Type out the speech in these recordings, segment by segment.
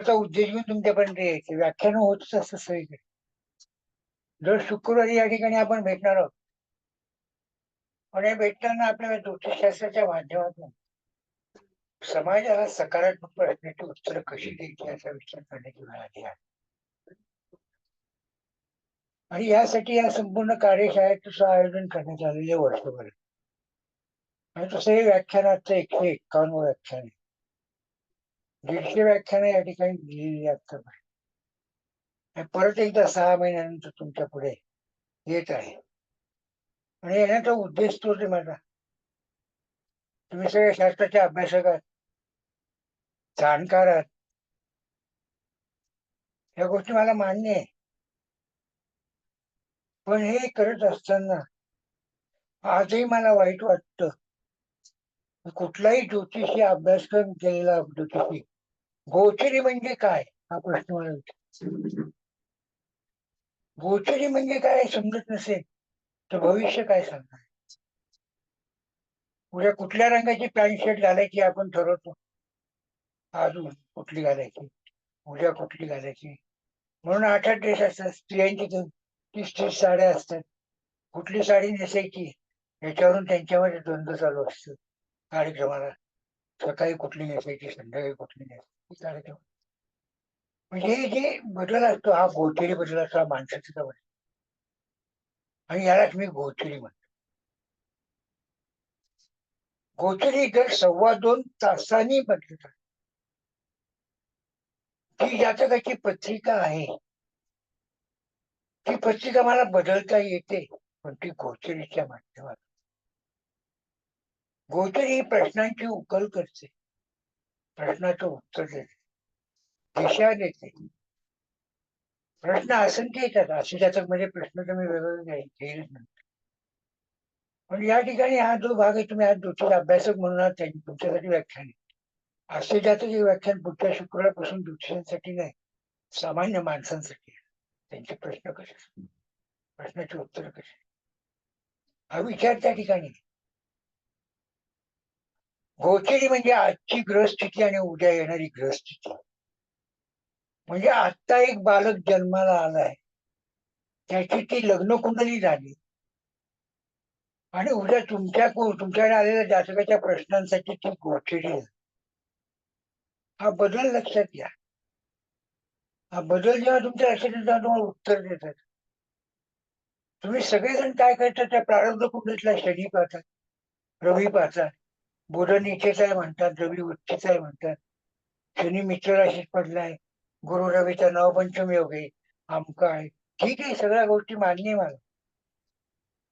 उद्देश घेऊन तुमच्यापर्यंत यायचे. व्याख्यान होतच असतं सगळीकडे. दर शुक्रवारी या ठिकाणी आपण भेटणार आहोत. पण हे भेटताना आपल्याला ज्योतिषशास्त्राच्या माध्यमातून समाजाला सकारात्मक प्रश्नाची उत्तरं कशी द्यायची याचा विचार करण्याची वेळ आली आहे. आणि यासाठी या संपूर्ण कार्यशाळेचं आयोजन करण्यात आलेले वर्षभर. आणि तसं हे व्याख्यानाचं 151 व्याख्यान आहे. 150 व्याख्यानं या ठिकाणी दिलेली आतापर्यंत. परत एकदा 6 महिन्यानंतर तुमच्या पुढे येत आहे. आणि येण्याचा उद्देश तोच आहे माझा. तुम्ही सगळे शास्त्राचे अभ्यासक आहात, जाणकार आहात, या गोष्टी मला मान्य आहे. पण हे करत असताना आजही मला वाईट वाटतं. कुठलाही ज्योतिषी अभ्यासक्रम केलेला ज्योतिषी गोचरी म्हणजे काय हा प्रश्न मला विचार. गोचरी म्हणजे काय समजत नसेल तर भविष्य काय सांगणार. उद्या कुठल्या रंगाची पॅन्ट शर्ट घालायची आपण ठरवतो. अजून कुठली घालायची, उद्या कुठली घालायची, म्हणून 8-8 ड्रेस असतात. स्त्रियांची 30-30 साड्या असतात. कुठली साडी नेसायची याच्यावरून त्यांच्यामध्ये द्वंद्व चालू असतो कार्यक्रमाला. सकाळी कुठली नेसायची, संध्याकाळी कुठली नेसायची कार्यक्रम. म्हणजे जे बदल असतो हा गोचरी बदल असतो, हा माणसाचा बदल. आणि यालाच मी गोचरी म्हणतो. गोचरी दर 2.25 तासांनी बदलत. ती जातकाची पत्रिका आहे, ती पत्रिका मला बदलता येते, पण ती गोचरीच्या माध्यमातून. गोचरी ही प्रश्नांची उकल करते, प्रश्नाचं उत्तर देते, दिशा देते. प्रश्न असंख्य येतात. असे जातक म्हणजे प्रश्न तुम्ही वेगवेगळे घेईल. पण या ठिकाणी हा जो भाग आहे, तुम्ही आज ज्योतिष अभ्यासक म्हणून तुमच्यासाठी व्याख्यान आहे. असे जातक हे व्याख्यान पुढच्या शुक्रवारपासून ज्योतिषांसाठी नाही, सामान्य माणसांसाठी. त्यांचे प्रश्न कसे, प्रश्नाची उत्तर कशी, हा विचार त्या ठिकाणी. गोचरी म्हणजे आजची ग्रहस्थिती आणि उद्या येणारी ग्रहस्थिती. म्हणजे आता एक बालक जन्माला आलाय, त्याची ती लग्न कुंडली झाली, आणि उद्या तुमच्याकडे आलेल्या जातकाच्या प्रश्नांसाठी ती गोचरी. हा बदल लक्षात घ्या. हा बदल जेव्हा तुमच्या लक्षात येतो तुम्हाला उत्तर देतात. तुम्ही सगळेजण काय करतात, त्या प्रारब्ध कुंडलीतला शनी पाहतात, रवी पाहतात. बुध नीचेच आहे म्हणतात, रवी उच्चच आहे म्हणतात, शनी मित्र राशीत पडलाय, गुरु रवीचा नवपंचम योग आहे, आमका आहे. ठीक आहे, सगळ्या गोष्टी मान्य आहे मला.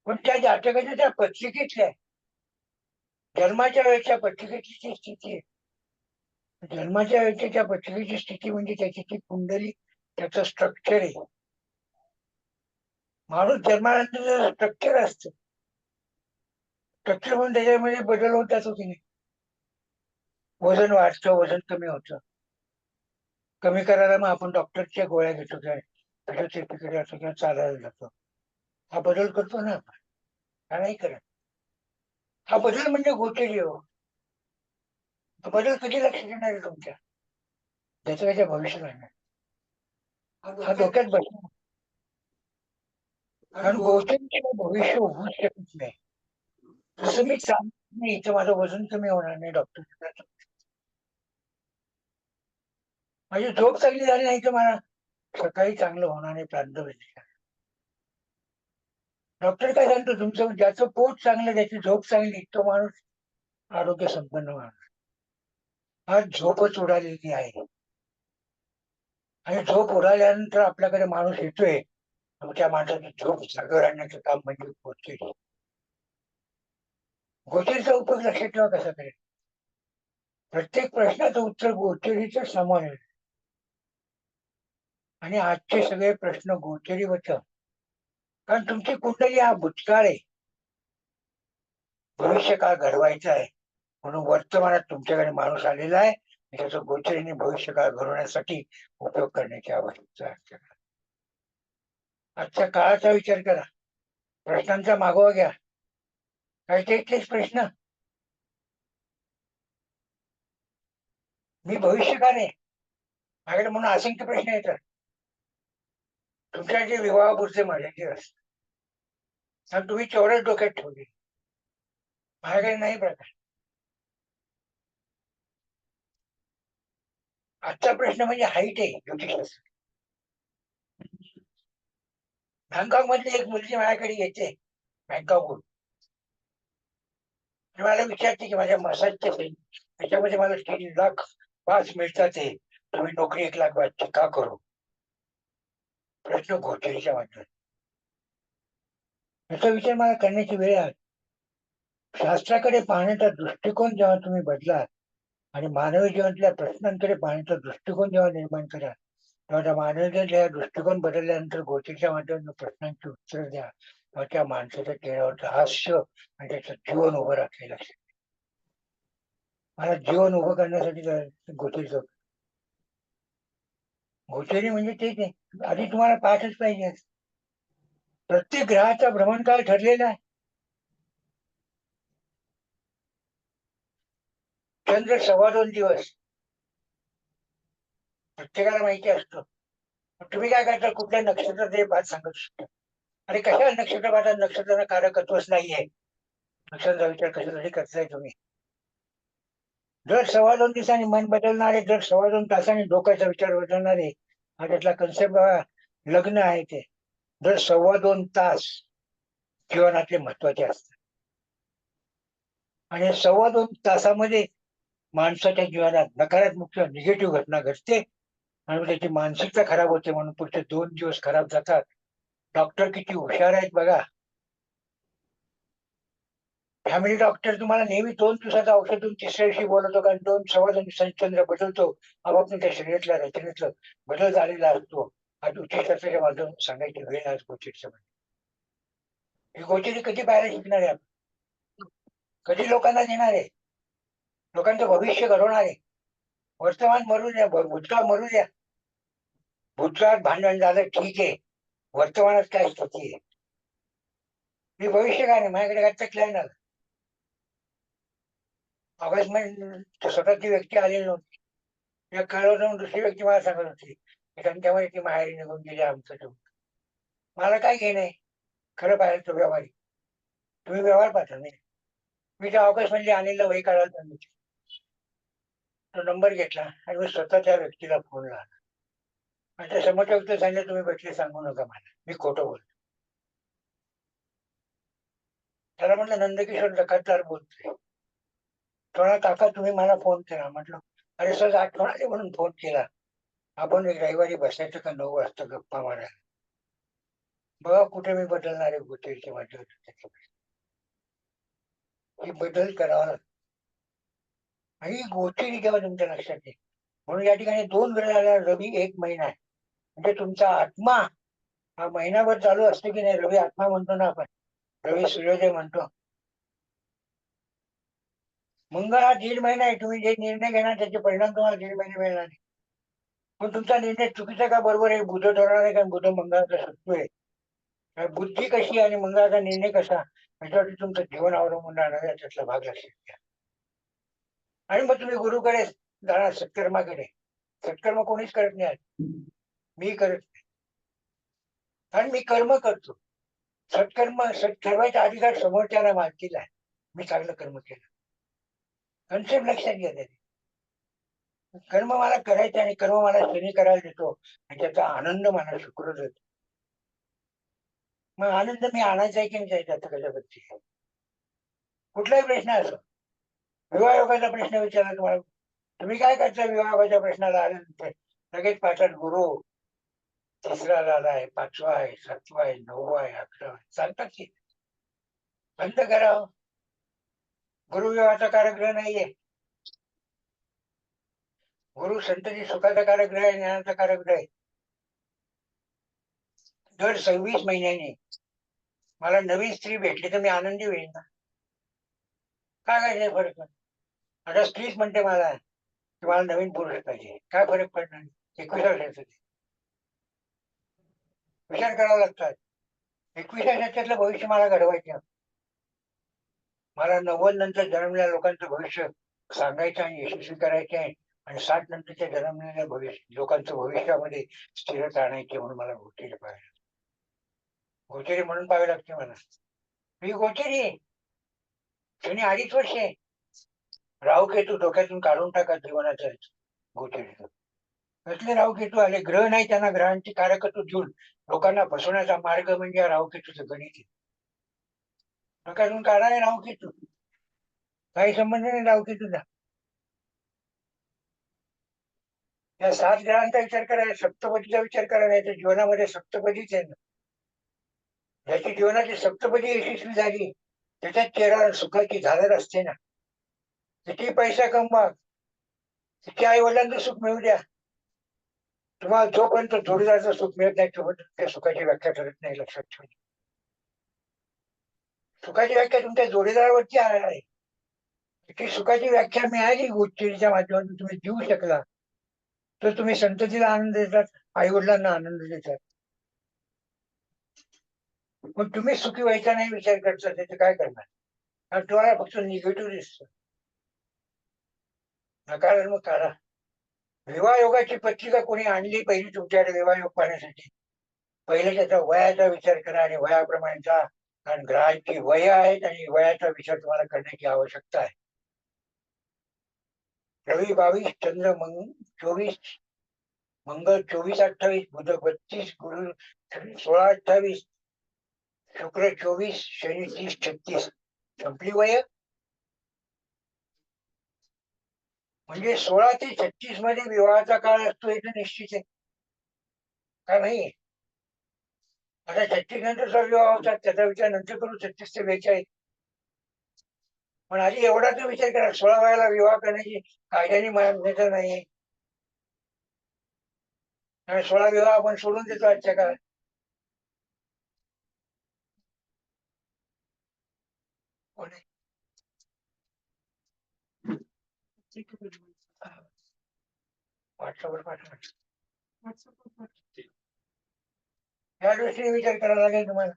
पण त्या जातकाच्या त्या पत्रिकेतल्या जन्माच्या वेळेच्या पत्रिकेची स्थिती आहे. जन्माच्या वेळेच्या त्या पत्रिकेची स्थिती म्हणजे त्याची ती कुंडली, त्याचं स्ट्रक्चर आहे. माणूस जन्मानंतर स्ट्रक्चर असतं. स्ट्रक्चर म्हणून त्याच्यामध्ये बदल होत असतो की नाही. वजन वाढतं, वजन कमी होतं. कमी करायला मग आपण डॉक्टरच्या गोळ्या घेतो, किंवा चालायला जातो. हा बदल करतो ना आपण, हा नाही करत. हा बदल म्हणजे गोचरी हो. हा बदल कधी लक्षात येणार आहे तुमच्या, त्याच्या भविष्य राहणार, हा डोक्यात बसणार. कारण गोचरीशिवाय भविष्य होऊच शकत नाही. जसं मी सांगत नाही तर माझं वजन कमी होणार नाही, डॉक्टर माझी झोप चांगली झाली नाही तर मला सकाळी चांगलं होणार नाही, प्रांत. डॉक्टर काय सांगतो, तुमचं ज्याचं पोट चांगलं, ज्याची झोप चांगली, तो माणूस आरोग्य संपन्न माणूस. आज झोपच उडालेली आहे. आणि झोप उडाल्यानंतर आपल्याकडे माणूस येतोय, त्या माणसाची झोप जागेवर आणण्याचं काम म्हणजे गोचरी. गोचरीचा उपयोग लक्षात ठेवा कसा करेल. प्रत्येक प्रश्नाचं उत्तर गोचरीचं समान आहे. आणि आजचे सगळे प्रश्न गोचरीवरच, कारण तुमची कुंडली हा भूतकाळ आहे, भविष्य काळ घडवायचा आहे. म्हणून वर्तमानात तुमच्याकडे माणूस आलेला आहे, त्याचं गोचरीने भविष्य काळ घडवण्यासाठी उपयोग करण्याची आवश्यकता आहे. आजच्या काळाचा विचार करा, प्रश्नांचा मागोवा घ्या. काय तेच प्रश्न, मी भविष्यकाळ आहे, माझ्याकडे म्हणून असंख्य प्रश्न येतात तुमच्या जे विवाहापुरते मर्यादित असतात आणि तुम्ही तेवढंच डोक्यात ठेवले. माझ्याकडे नाही प्रकार. आजचा प्रश्न म्हणजे हाईट आहे ज्योतिषशास्त्र. बँकॉक मधली एक मुलगी माझ्याकडे येते बँकॉकहून, मला विचारते की माझ्या मसाजच्या त्याच्यामध्ये मला 3,05,000 मिळतात ते, तुम्ही नोकरी 1,05,000 का करू? प्रश्न घोटेच्या वाटत. याचा विचार मला करण्याची वेळ आहे. शास्त्राकडे पाहण्याचा दृष्टिकोन जेव्हा तुम्ही बदलाल आणि मानवी जीवनातल्या प्रश्नांकडे पाहण्याचा दृष्टिकोन जेव्हा निर्माण कराल, तेव्हा त्या मानवीच्या दृष्टिकोन बदलल्यानंतर गोष्टीच्या माध्यमातून प्रश्नांची उत्तर द्या, तेव्हा त्या माणसाच्या चेहऱ्यावरचं हास्य आणि त्याचं जीवन उभं राखलेलं असेल. मला जीवन उभं करण्यासाठी गोष्टीचं गोचरी म्हणजे तेच आहे. आधी तुम्हाला पाठच पाहिजे. प्रत्येक ग्रहाचा भ्रमणकाळ ठरलेला आहे. चंद्र 2.25 दिवस प्रत्येकाला माहिती असतो. तुम्ही काय करता, कुठल्या नक्षत्रात हे बात सांगत शकता? आणि कशा नक्षत्रपाठात नक्षत्राला कारकत्वच नाहीये. नक्षत्राचा विचार कशासाठी करताय तुम्ही? दर 2.25 दिवसांनी मन बदलणारे, दर 2.25 तासांनी डोक्याचा विचार बदलणारे, हा त्यातला कन्सेप्ट बघा. लग्न आहे ते दर 2.25 तास जीवनातले महत्वाचे असतात. आणि 2.25 तासामध्ये माणसाच्या जीवनात नकारात्मक किंवा निगेटिव्ह घटना घडते आणि त्याची मानसिकता खराब होते, म्हणून पुढचे 2 दिवस खराब जातात. डॉक्टर किती हुशार आहेत बघा. फॅमिली डॉक्टर तुम्हाला नेहमी 2 दिवसाचं औषध देऊन तिसऱ्या दिवशी बोलवतो, कारण 2-2.25 दिवसांनी चंद्र बदलतो, आपोआप त्या शरीरातल्या रचनेतलं बदल झालेला असतो. आज ज्योतिषशास्त्राच्या माध्यमातून सांगायची वेळ आज गोचिडच्या मध्ये. ही गोचिडी कधी पाहायला शिकणार आहे? कधी लोकांना देणार आहे? लोकांचं भविष्य घडवणार आहे. वर्तमान मरू द्या, भूतकाळ मरू द्या. भूतकाळात भांडण झालं ठीक आहे, वर्तमानात काय स्थिती आहे? मी भविष्य काय नाही, माझ्याकडे काय प्लॅन आला. ऑगस्ट मध्ये स्वतःची व्यक्ती आलेली नव्हती. कळवलं जाऊन दुसरी व्यक्ती मला सांगत होती, त्यामुळे ती माहेरी निघून गेली आमचं ठेवून. मला काय घेणं, खरं पाहिजे तो व्यवहार. तुम्ही व्यवहार पाहता नाही. मी त्या ऑगस्ट मध्ये आणलेलं वही काढायला सांगितलं, तो नंबर घेतला आणि मी स्वतः त्या व्यक्तीला फोन लावला. आणि त्या समोरच्या व्यक्तीला सांगितलं, तुम्ही भेटले सांगू नका मला, मी खोटं बोलतो. त्याला म्हटलं, नंदकिशोर जकातदार बोलतोय. थोडा काका तुम्ही मला फोन केला. म्हटलं अरे सहज आठवण आली म्हणून फोन केला. आपण एक रविवारी बसायचं का 9 वाजता गप्पा मारायला? बघा कुठे मी बदलणार आहे गोष्टीची माझ्या. ही बदल करावा लागतो. आणि गोष्टी जेव्हा तुमच्या लक्षात येईल, म्हणून या ठिकाणी 2 ग्रह आल्या. रवी 1 महिना आहे, म्हणजे तुमचा आत्मा हा महिनाभर चालू असतो की नाही. रवी आत्मा म्हणतो ना आपण, रवी सूर्योदय म्हणतो. मंगळ हा 1.5 महिना आहे. तुम्ही जे निर्णय घेणार त्याचे परिणाम तुम्हाला 1.5 महिने मिळणार. पण तुमचा निर्णय चुकीचा का बरोबर आहे? बुध ठरवणार आहे, कारण बुध मंगळाचा शत्रू आहे. बुद्धी कशी आणि मंगळाचा निर्णय कसा, याच्यावरती तुमचं जीवन अवलंबून राहणार आहे. त्यातला भाग लक्षात घ्या. आणि मग तुम्ही गुरुकडे जाणार, सत्कर्माकडे. सत्कर्म कोणीच करत नाही, मी करत नाही, कारण मी कर्म करतो. सत्कर्म ठरवायचा अधिकार समोरच्याला मालकीला आहे. मी चांगलं कर्म केलं. कन्सेप्ट लक्षात घ्या. त्याने कर्म मला करायचं आणि कर्म मला शनी करायला देतो आणि त्याचा आनंद मला शुक्र देतो. मग आनंद मी आणायचा आहे की नाही त्याचा कशाबद्दल कुठलाही प्रश्न असो. विवाह योगाचा प्रश्न विचारला तुम्हाला, तुम्ही काय करता विवाह योगाच्या प्रश्नाला आल्यानंतर? लगेच पाठात गुरु 3रा झालाय, 5वा आहे, 7वा आहे, 9वा आहे, 11वा आहे सांगतात की. बंद करावं. गुरु विवाहाचा कारग्रह नाहीये. गुरु संतती सुखाचा कारग्रह आहे, ज्ञानाचा कारग्रह आहे. दर 26 महिन्याने मला नवीन स्त्री भेटली तर मी आनंदी होईल ना. काय काय फरक? आता स्त्रीच म्हणते मला की मला नवीन पुरुष पाहिजे, काय फरक पडणार? 21 वर्षाचं विचार करावा लागतात. 21 वर्षाच्यातलं भविष्य मला घडवायचं. मला 90 नंतर जन्मलेल्या लोकांचं भविष्य सांगायचं आणि यशस्वी करायचे आहे. आणि 60 नंतरच्या जन्मलेल्या भविष्य लोकांचं भविष्यामध्ये स्थिरता आणायची म्हणून मला गोचरी पाहायला, गोचरी म्हणून पाहावी लागते मला. मी गोचरी आहे. शनी 2.5 वर्ष आहे. राहू केतू डोक्यातून काढून टाका जीवनाच्या गोचरीतून. कसले राहू केतू आले? ग्रह नाही त्यांना, ग्रहांची कारकत्व घेऊन लोकांना फसवण्याचा मार्ग म्हणजे राहू केतूचं गणित आहे. डोक्यातून काढाय राहू केतू, काही संबंध नाही राहू केतूचा. या 7 ग्रहांचा विचार करायला, सप्तपदीचा विचार करायला, याच्या जीवनामध्ये सप्तपदीच आहे ना. ज्याची जीवनाची सप्तपदी यशस्वी झाली त्याच्यात चेहरा सुखाची झालर असते ना. किती पैसा कमवा, किती आई वडिलांचं सुख मिळू द्या, तुम्हाला जोपर्यंत जोडीदाराचं सुख मिळत नाही तोपर्यंत त्या सुखाची व्याख्या करत नाही. लक्षात ठेवा, सुखाची व्याख्या तुमच्या जोडीदारावरची आहे. ती सुखाची व्याख्या मिळाली गोचरीच्या माध्यमातून तुम्ही देऊ शकला तर तुम्ही संततीला आनंद देतात, आई वडिलांना आनंद देतात. पण तुम्ही सुखी व्हायचा नाही विचार करता, त्याचे काय करणार? कारण तुम्हाला फक्त निगेटिव्ह दिसतं. नकारात्मक काढा. विवाह योगाची पत्रिका कोणी आणली पहिली तुमच्याकडे विवाह योग पाहण्यासाठी, पहिले त्याचा वयाचा विचार करा आणि वयाप्रमाणे जा. कारण ग्रहांची वय आहेत आणि वयाचा विचार तुम्हाला करण्याची आवश्यकता आहे. रवी 22, चंद्र 24, मंगळ 24-28, बुध 32, गुरु 16-28, शुक्र 24, शनी 30-36. संपली वय. म्हणजे 16 ते 36 मध्ये विवाहाचा काळ असतो हे तर निश्चित आहे का नाही? आता 36 नंतरचा विवाह होतात, त्याचा विचार नंतर करू. 36 ते 42. पण आधी एवढाच विचार करा, 16 वयाला विवाह करण्याची कायद्याने मान्यता नाही. आणि 16 विवाह आपण सोडून देतो आजच्या काळात. व्हॉट्सअपवर पाठवा. या दृष्टीने विचार करायला लागेल तुम्हाला.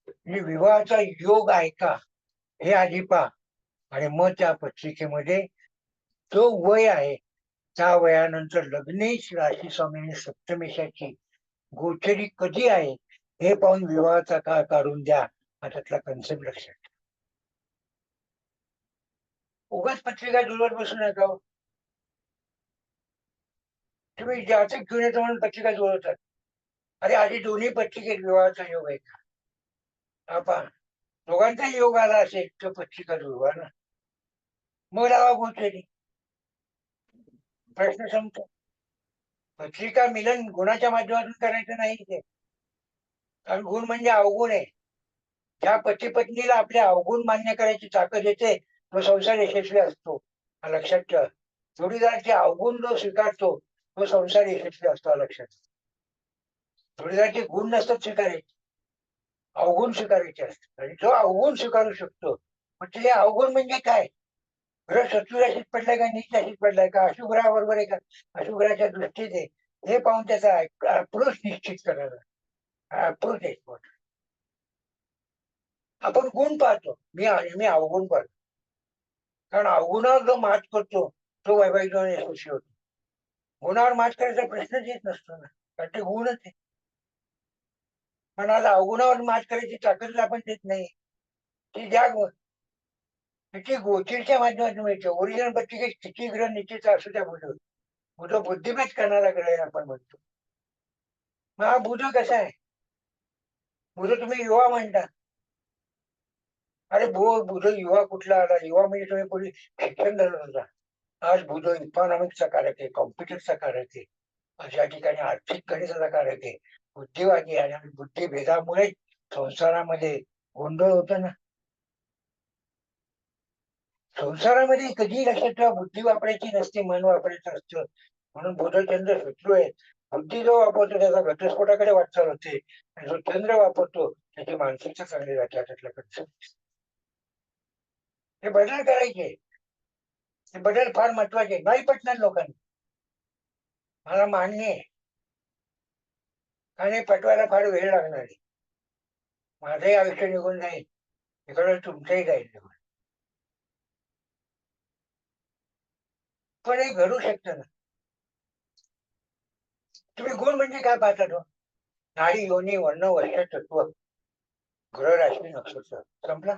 म्हणजे विवाहाचा योग आहे का हे आधी पहा, आणि मग त्या पत्रिकेमध्ये जो वय आहे त्या वयानंतर लग्नेश राशी स्वामीने सप्तमेशाची गोचरी कधी आहे हे पाहून विवाहाचा काळ काढून द्या. हा त्यातला कन्सेप्ट लक्षात ठेवा. उगाच पत्रिका जुळवत बसू नका. तुम्ही जातक घेऊन येतो म्हणून पत्रिका जुळवतात. अरे आधी दोन्ही पत्रिकेत विवाहाचा योग आहे का? आपण दोघांचा योग आला असेल तर पत्रिका जुळवा ना, मग लावा गोचरी. प्रश्न संपतो. पत्रिका मिलन गुणाच्या माध्यमातून करायचं नाही ते. कारण गुण म्हणजे अवगुण आहे. ज्या पती पत्नीला आपले अवगुण मान्य करायची ताकद येते तो संसार यशस्वी असतो. हा लक्षात ठेवा. जोडीदाराचे अवगुण जो स्वीकारतो तो संसार यशस्वी असतो. हा लक्षात. जोडीदाराचे गुण नसतात स्वीकारायचे, अवगुण स्वीकारायचे असतात. आणि जो अवगुण स्वीकारू शकतो, म्हणजे हे अवगुण म्हणजे काय? ग्रह शत्रू राशीत पडलाय का, नीच राशीत पडलाय का, अशुग्रहाबरोबर आहे का, अशुग्रहाच्या दृष्टीने हे पाहून त्याचा अप्रोच निश्चित करायला. अप्रोच आहे. आपण गुण पाहतो, मी अवगुण पाहतो. कारण अवगुणावर जो मात करतो तो वैवाहिक जीवन यशस्वी होतो. गुणावर मात करायचा प्रश्नच येत नसतो ना, कारण ते गुणच आहे. पण आज अवगुणावर मात करायची ताकद आपण देत नाही. ती ज्या त्याची गोचरीच्या माध्यमातून मिळते. ओरिजिनल पत्रिकेत किती ग्रह निश्चित असू त्या बुध, बुध बुद्धिमत करणारा ग्रह आहे आपण म्हणतो. मग हा बुध कसा आहे? बुध तुम्ही युवा म्हणता. अरे बुध युवा कुठला आला? युवा म्हणजे तुम्ही पूर्वी शिक्षण धरत होता. आज बुध इकॉनॉमिक्सचा कारक आहे, कॉम्प्युटरचा कारक आहे, अशा ठिकाणी आर्थिक गणिताचा कारक आहे, बुद्धिवादी आहे. आणि बुद्धिभेदामुळे संसारामध्ये गोंधळ होतो ना. संसारामध्ये कधी लक्षात ठेवा, बुद्धी वापरायची नसते, मन वापरायचं असतं. म्हणून बुधचंद्र शत्रू आहे. बुद्धी जो वापरतो त्याचा घटस्फोटाकडे वाटचाल होते, आणि जो चंद्र वापरतो त्याची मानसिकता चांगली राहते. त्यातला कन्सेप्ट हे बदल करायचे. हे बदल फार महत्वाचे. नाही पटणार लोकांना, मला मान्य आहे. आणि पटवायला फार वेळ लागणार आहे. माझंही आयुष्य निघून जाईल, इकडे तुमचंही जाईल. पण हे घडू शकतं ना. तुम्ही गुण म्हणजे काय पाहता तो? नाडी, योनी, वर्ण, वर्ष, तत्व, ग्रह, राशी, नक्षत्र, संपला.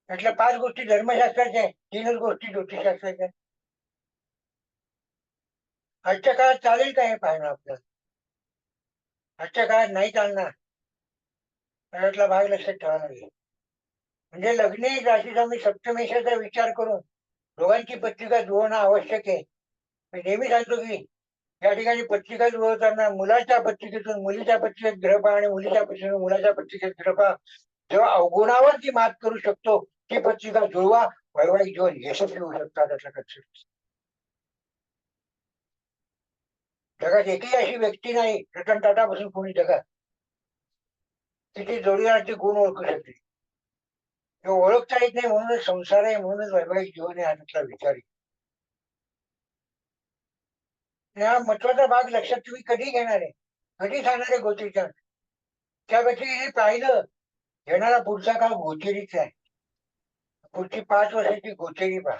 त्यातल्या 5 गोष्टी धर्मशास्त्राच्या आहेत, 3च गोष्टी ज्योतिषशास्त्राच्या आहेत. आजच्या काळात चालेल का हे पाहणं आपल्याला? आजच्या काळात नाही चालणार. त्यातला भाग लक्षात ठेवावा लागेल. म्हणजे लग्नी राशीचा मी सप्तमेशाचा विचार करून दोघांची पत्रिका जुळवणं आवश्यक आहे. मी नेहमी सांगतो की या ठिकाणी पत्रिका जुळवताना मुलाच्या पत्रिकेतून मुलीच्या पत्रिकेत ग्रह पहा आणि मुलीच्या पत्रिकेतून मुलाच्या पत्रिकेत ग्रह पहा. जेव्हा अवगुणावर ती मात करू शकतो ती पत्रिका जुळवा, वैवाहिक जीवन यशस्वी होऊ शकतात. त्याचा कन्सेप्ट जगात एकही अशी व्यक्ती नाही रतन टाटापासून कोणी जगात तिथे जोडीदाराचे गुण ओळखू शकते. ते ओळखता येत नाही म्हणूनच संसार आहे, म्हणूनच वैवाहिक जीवन आहे हा त्यातला विचार आहे. हा महत्वाचा भाग लक्षात तुम्ही कधी घेणार आहे, कधी सांगणार आहे गोष्टीच्या? त्यापेक्षा हे पाहिलं येणारा पुढचा काळ गोचरीच आहे. पुढची 5 वर्षाची गोचरी पहा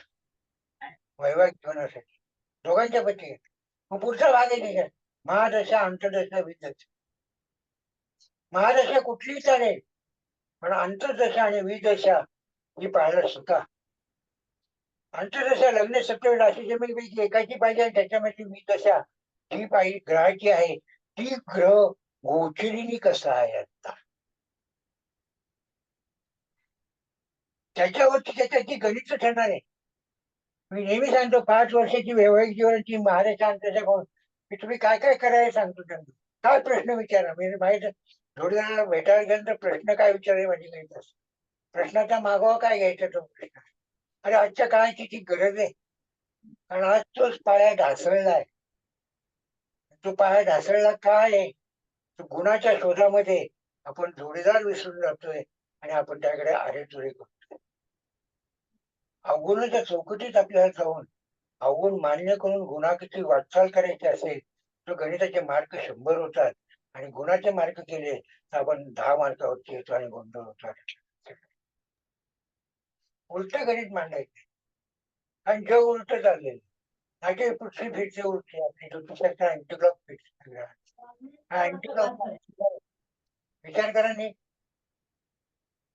वैवाहिक जीवनासाठी दोघांच्या पती. मग पुढचा भाग आहे त्याच्यात महादशा, अंतर्दशा, विदशा. महादशा कुठलीही चालेल, पण अंतर्दशा आणि विदशा ही पाहायला शिका. अंतर्दशा लग्न सप्तमी राशीच्या पैकी एकाची पाहिजे आणि त्याच्यामध्ये विदशा जी पाहिजे ग्रहाची आहे ती ग्रह गोचरीनी कसा आहे आता त्याच्यावरती त्याची गणित ठरणार आहे. मी नेहमी सांगतो 5 वर्षाची वैवाहिक जीवनाची महादशा अंतर्दशा कोण की तुम्ही काय काय करायला सांगतो त्यांना. काय प्रश्न विचारा म्हणजे माहित जोडीदाराला भेटायला गेल्यानंतर प्रश्न काय विचारायला माझी गणित असते. प्रश्नाचा मागोवा काय घ्यायचा तो प्रश्न. अरे आजच्या काळाची ती गरज आहे. कारण आज तोच पाया ढासळलाय. तो पाया ढासळला काय आहे? तो गुणाच्या शोधामध्ये आपण जोडीदार विसरून जातोय आणि आपण त्याकडे आरेतुरे करतोय. अवगुणाच्या चौकटीत आपल्याला जाऊन अवगुण मान्य करून गुणाची वाटचाल करायची असेल तर गणिताचे मार्क 100 होतात आणि गुणाचे मार्क केले तर आपण 10 मार्कावरती येतो आणि गोंधळ होतात. उलट गणित मांडायचे आणि जग उलट चाललेलं. माझे पृथ्वी फिरते उलटी आपली ज्योतिषाचा अँटीक्लॉक फिरते. हा अँटीक्लॉक विचार करा नाही.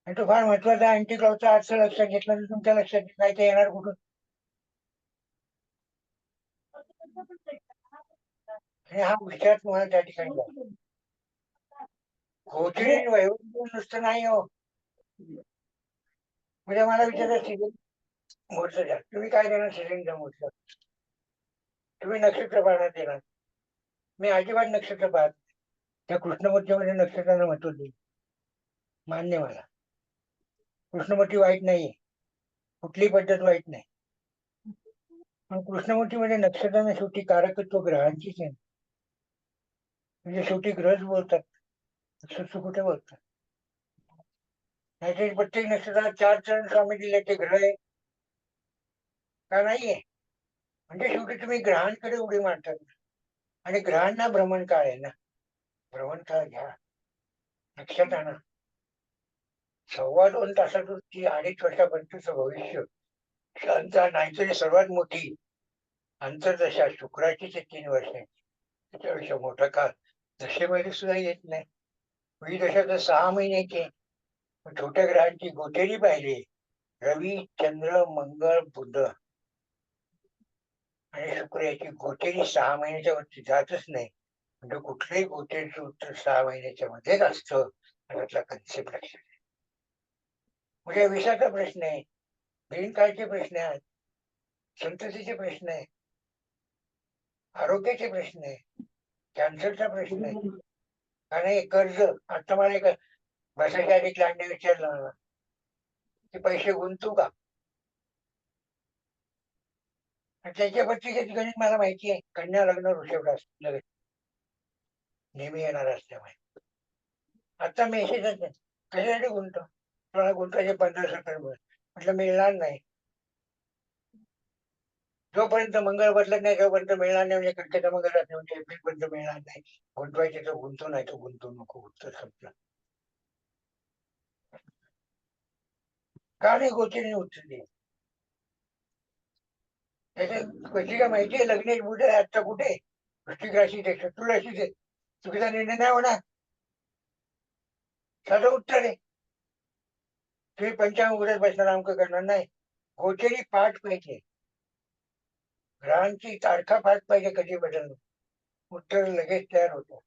आणि तो फार महत्वाचा अँटीक्लॉकचा अर्थ लक्षात घेतला तर तुमच्या लक्षात काय ते येणार कुठून? आणि हा विचार तुम्हाला त्या ठिकाणी गोचरी वैभव नुसतं नाही हो. म्हणजे मला विचारायचं सिजन मुहूर्त द्या, तुम्ही काय देणार सिजनचा मुहूर्त? तुम्ही नक्षत्र पाहणार देणार. मी अजिबात नक्षत्र पाहत. त्या कृष्णमूर्तीमध्ये नक्षत्रांना महत्व देईल, मान्य मला. कृष्णमूर्ती वाईट नाहीये, कुठलीही पद्धत वाईट नाही, पण कृष्णमूर्तीमध्ये नक्षत्रांना शेवटी कारकत्व ग्रहांचीच आहे. म्हणजे शेवटी ग्रहच बोलतात, नक्षत्र कुठे बोलतात? नाहीतर प्रत्येक नक्षत्राला 4 चरण स्वामी दिले ते ग्रह आहे का नाहीये? म्हणजे शेवटी तुम्ही ग्रहांकडे उडी मारतात आणि ग्रहांना भ्रमण काळ आहे ना. भ्रमण काळ घ्या, लक्षात आणा. 2.25 तासातून ती 2.5 वर्षापर्यंतच भविष्य शांत. नाहीतरी सर्वात मोठी अंतर्दशा शुक्राचीच 3 वर्षाची, त्याच्यापेक्षा मोठा काळ दशेमध्ये सुद्धा येत नाही. ही दशा तर 6 महिन्याची. छोट्या ग्रहांची गोचरी पाहिली, रवी, चंद्र, मंगळ, बुध आणि शुक्र याची गोचरी 6 महिन्याच्या वरती जातच नाही. म्हणजे कुठल्याही गोचरीचं उत्तर 6 महिन्याच्या मध्येच असतं. त्यातला कन्सेप्ट लक्षात. म्हणजे विषयाचा प्रश्न आहे, दीर्घकाळचे प्रश्न आहेत, संततीचे प्रश्न आहे, आरोग्याचे प्रश्न आहे, कॅन्सरचा प्रश्न आहे. आणि कर्ज, आता मला एक बसायच्या आधी क्लायंटने विचारलं मला की पैसे गुंतू का? आणि त्याच्या पत्रिकेची गणित मला माहिती आहे. कन्या लग्न वृषभ राशी लगेच नेहमी येणार असल्यामुळे आता मेसेजच नाही. कशासाठी गुंतो? तुम्हाला गुंतवायचे 15-17 म्हटलं मिळणार नाही. जोपर्यंत मंगळ बदलत नाही तोपर्यंत मिळणार नाही. म्हणजे कर्कट मंगळ राहते म्हणजे एप्रिल पर्यंत मिळणार नाही. गुंतवायचे तर गुंतू, नाही तर गुंतवू नको. उत्तर संपलं. का नाही गोचरी उत्तर दे. त्याच्यात पत्रिका माहिती आहे लग्नेश बुधे आजचा कुठे वृश्चिक राशीत आहे, शत्रू राशीत आहे. चुकीचा निर्णय नाही होणार. साधं उत्तर आहे. तुम्ही पंचांग उघडत बसणार अंक करणार नाही. गोचरी पाठ पाहिजे, ग्रहांची तारखा पाठ पाहिजे, कधी बदलणं उत्तर लगेच तयार होतं.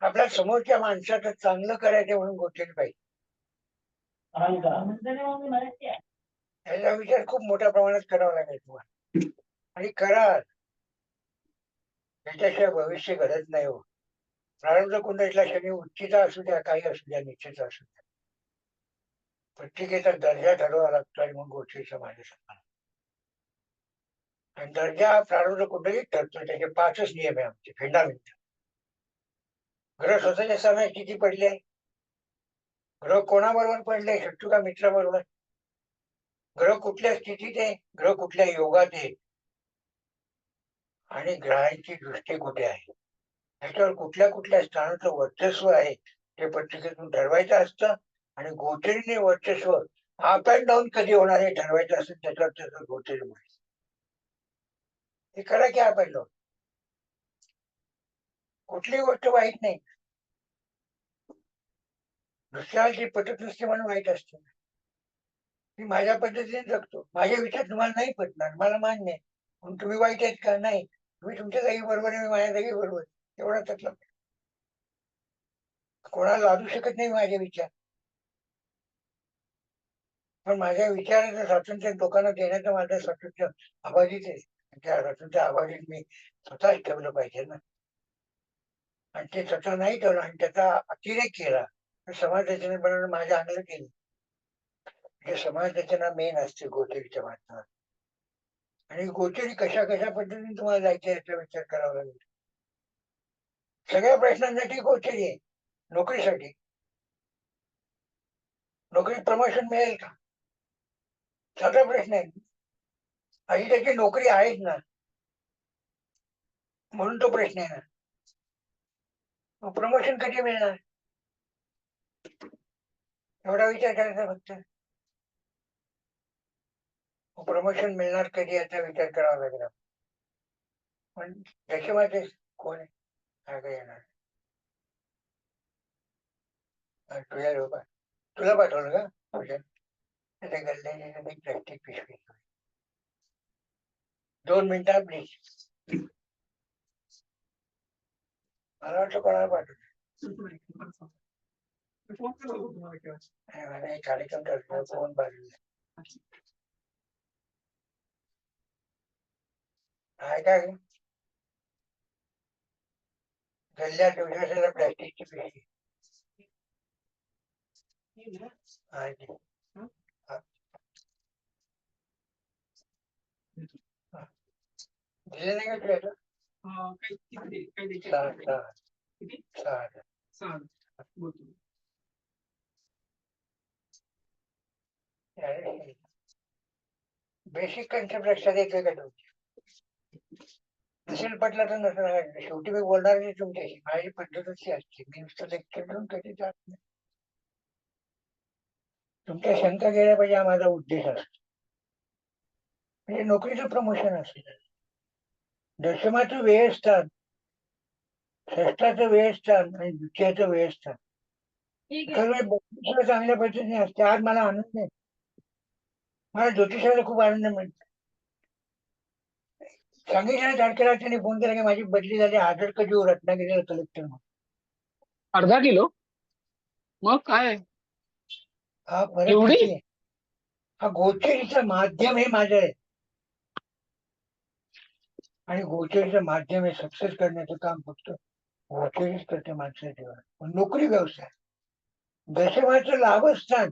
आपल्या समोरच्या माणसाचं चांगलं करायचं म्हणून गोचरी पाहिजे. याचा विचार खूप मोठ्या प्रमाणात करावा लागेल तुम्हाला, आणि करा. त्याच्याशिवाय भविष्य घडत नाही हो. प्रारंभ कुंडलीतला शनी उच्चीचा असू द्या, काही असू द्या, निश्चित असू द्या, प्रत्येकाचा दर्जा ठरवावा लागतो. आणि मग गोष्टीचा माझ्या सांगा, आणि दर्जा हा प्रारंभ कुंडलीत ठरतो. त्याचे 5च नियम आहे आमचे फंडामेंटल. ग्रह स्वतःच्या स्थानात किती पडले, ग्रह कोणाबरोबर पडले, शत्रू का मित्राबरोबर, ग्रह कुठल्या स्थितीत आहे, ग्रह कुठल्या योगात आहे, आणि ग्रहांची दृष्टी कुठे आहे, त्याच्यावर कुठल्या कुठल्या स्थानाचं वर्चस्व आहे ते पत्रिकेतून ठरवायचं असतं. आणि गोचरीने वर्चस्व अप अँड डाऊन कधी होणार हे ठरवायचं असतं. त्याच्यावर त्याचं गोचरी म्हणायचं, हे करा की अप अँड डाऊन. कुठलीही गोष्ट वाईट नाही, दुसऱ्याची पटत नसते म्हणून वाईट असते. मी माझ्या पद्धतीने जगतो, माझे विचार तुम्हाला नाही पटणार, मला मान्य आहे, पण तुम्ही वाईट आहेत का? नाही, तुम्ही तुमच्या जागी बरोबर आहे, मी माझ्या जागी बरोबर आहे, एवढा त्यातला. कोणाला लादू शकत नाही माझे विचार, पण माझ्या विचाराचं स्वातंत्र्य लोकांना देण्याचं माझं स्वातंत्र्य आबाजीच आहे. त्या स्वातंत्र्य आबाजीत मी स्वतःच ठेवलं पाहिजे ना. आणि ते स्वतः नाही ठेवलं आणि त्याचा अतिरेक केला तर समाज रचना बनवणं माझ्या अंगलं केलं. म्हणजे समाज रचना मेन असते गोचरीच्या माध्यमात. आणि गोचरी कशा कशा पद्धतीने तुम्हाला जायचं याचा विचार करावा लागेल. सगळ्या प्रश्नांसाठी गोचरी आहे. नोकरीसाठी, नोकरीत प्रमोशन मिळेल का, साधा प्रश्न आहे. आणि त्याची नोकरी आहेच ना, म्हणून तो प्रश्न आहे ना. प्रमोशन कधी मिळणार एवढा विचार करायचा फक्त. प्रमोशन मिळणार कधी याचा विचार करावा लागला. पण त्याच्यामध्ये कोण आहे, काय काय येणार. तुझ्या लोक तुला पाठवलं का तुझ्या त्या गल्ल्याने प्लॅस्टिक पिशवी 2 मिनिटात प्लीज. मला वाटतं कोणाला पाठवलं. कार्यक्रम करतो फोन बाजूला आहे काय गल्ल्या ठेवण्यासाठी प्लॅस्टिकची पिशवी आहे ती. दिले नाही का तुझ्या? बेसिक कन्सेप्ट लक्षात येतोय का तुमची? नसेल पटलं तर नसेल, शेवटी मी बोलणार नाही तुमच्याशी, माझी पद्धतच असते, मी नुसतं लेक्चर देऊन कधी जात नाही. तुमच्या शंका गेल्या पाहिजे हा माझा उद्देश असतो. म्हणजे नोकरीचं प्रमोशन असेल, दशमाचं व्ययस्थान, षष्ठाचं व्ययस्थान आणि द्वितीयाचं व्ययस्थान चांगल्या पद्धतीने असते. आज मला आनंद आहे, मला ज्योतिषाला खूप आनंद मिळतो. सांगितलं तारखेला त्यांनी फोन केला की माझी बदली झाली, हजर कधी हो रत्नागिरीला कलेक्टर म्हणून. अर्धा किलो मग काय हा फरक एवढी? किती आहे. हा गोचरीचं माध्यम हे माझं आहे, आणि गोचरीचं माध्यम हे सक्सेस करण्याचं काम फक्त गोचरीच करते माणसाच्या जीवनात. पण नोकरी व्यवसाय दशमाचं लाभस्थान,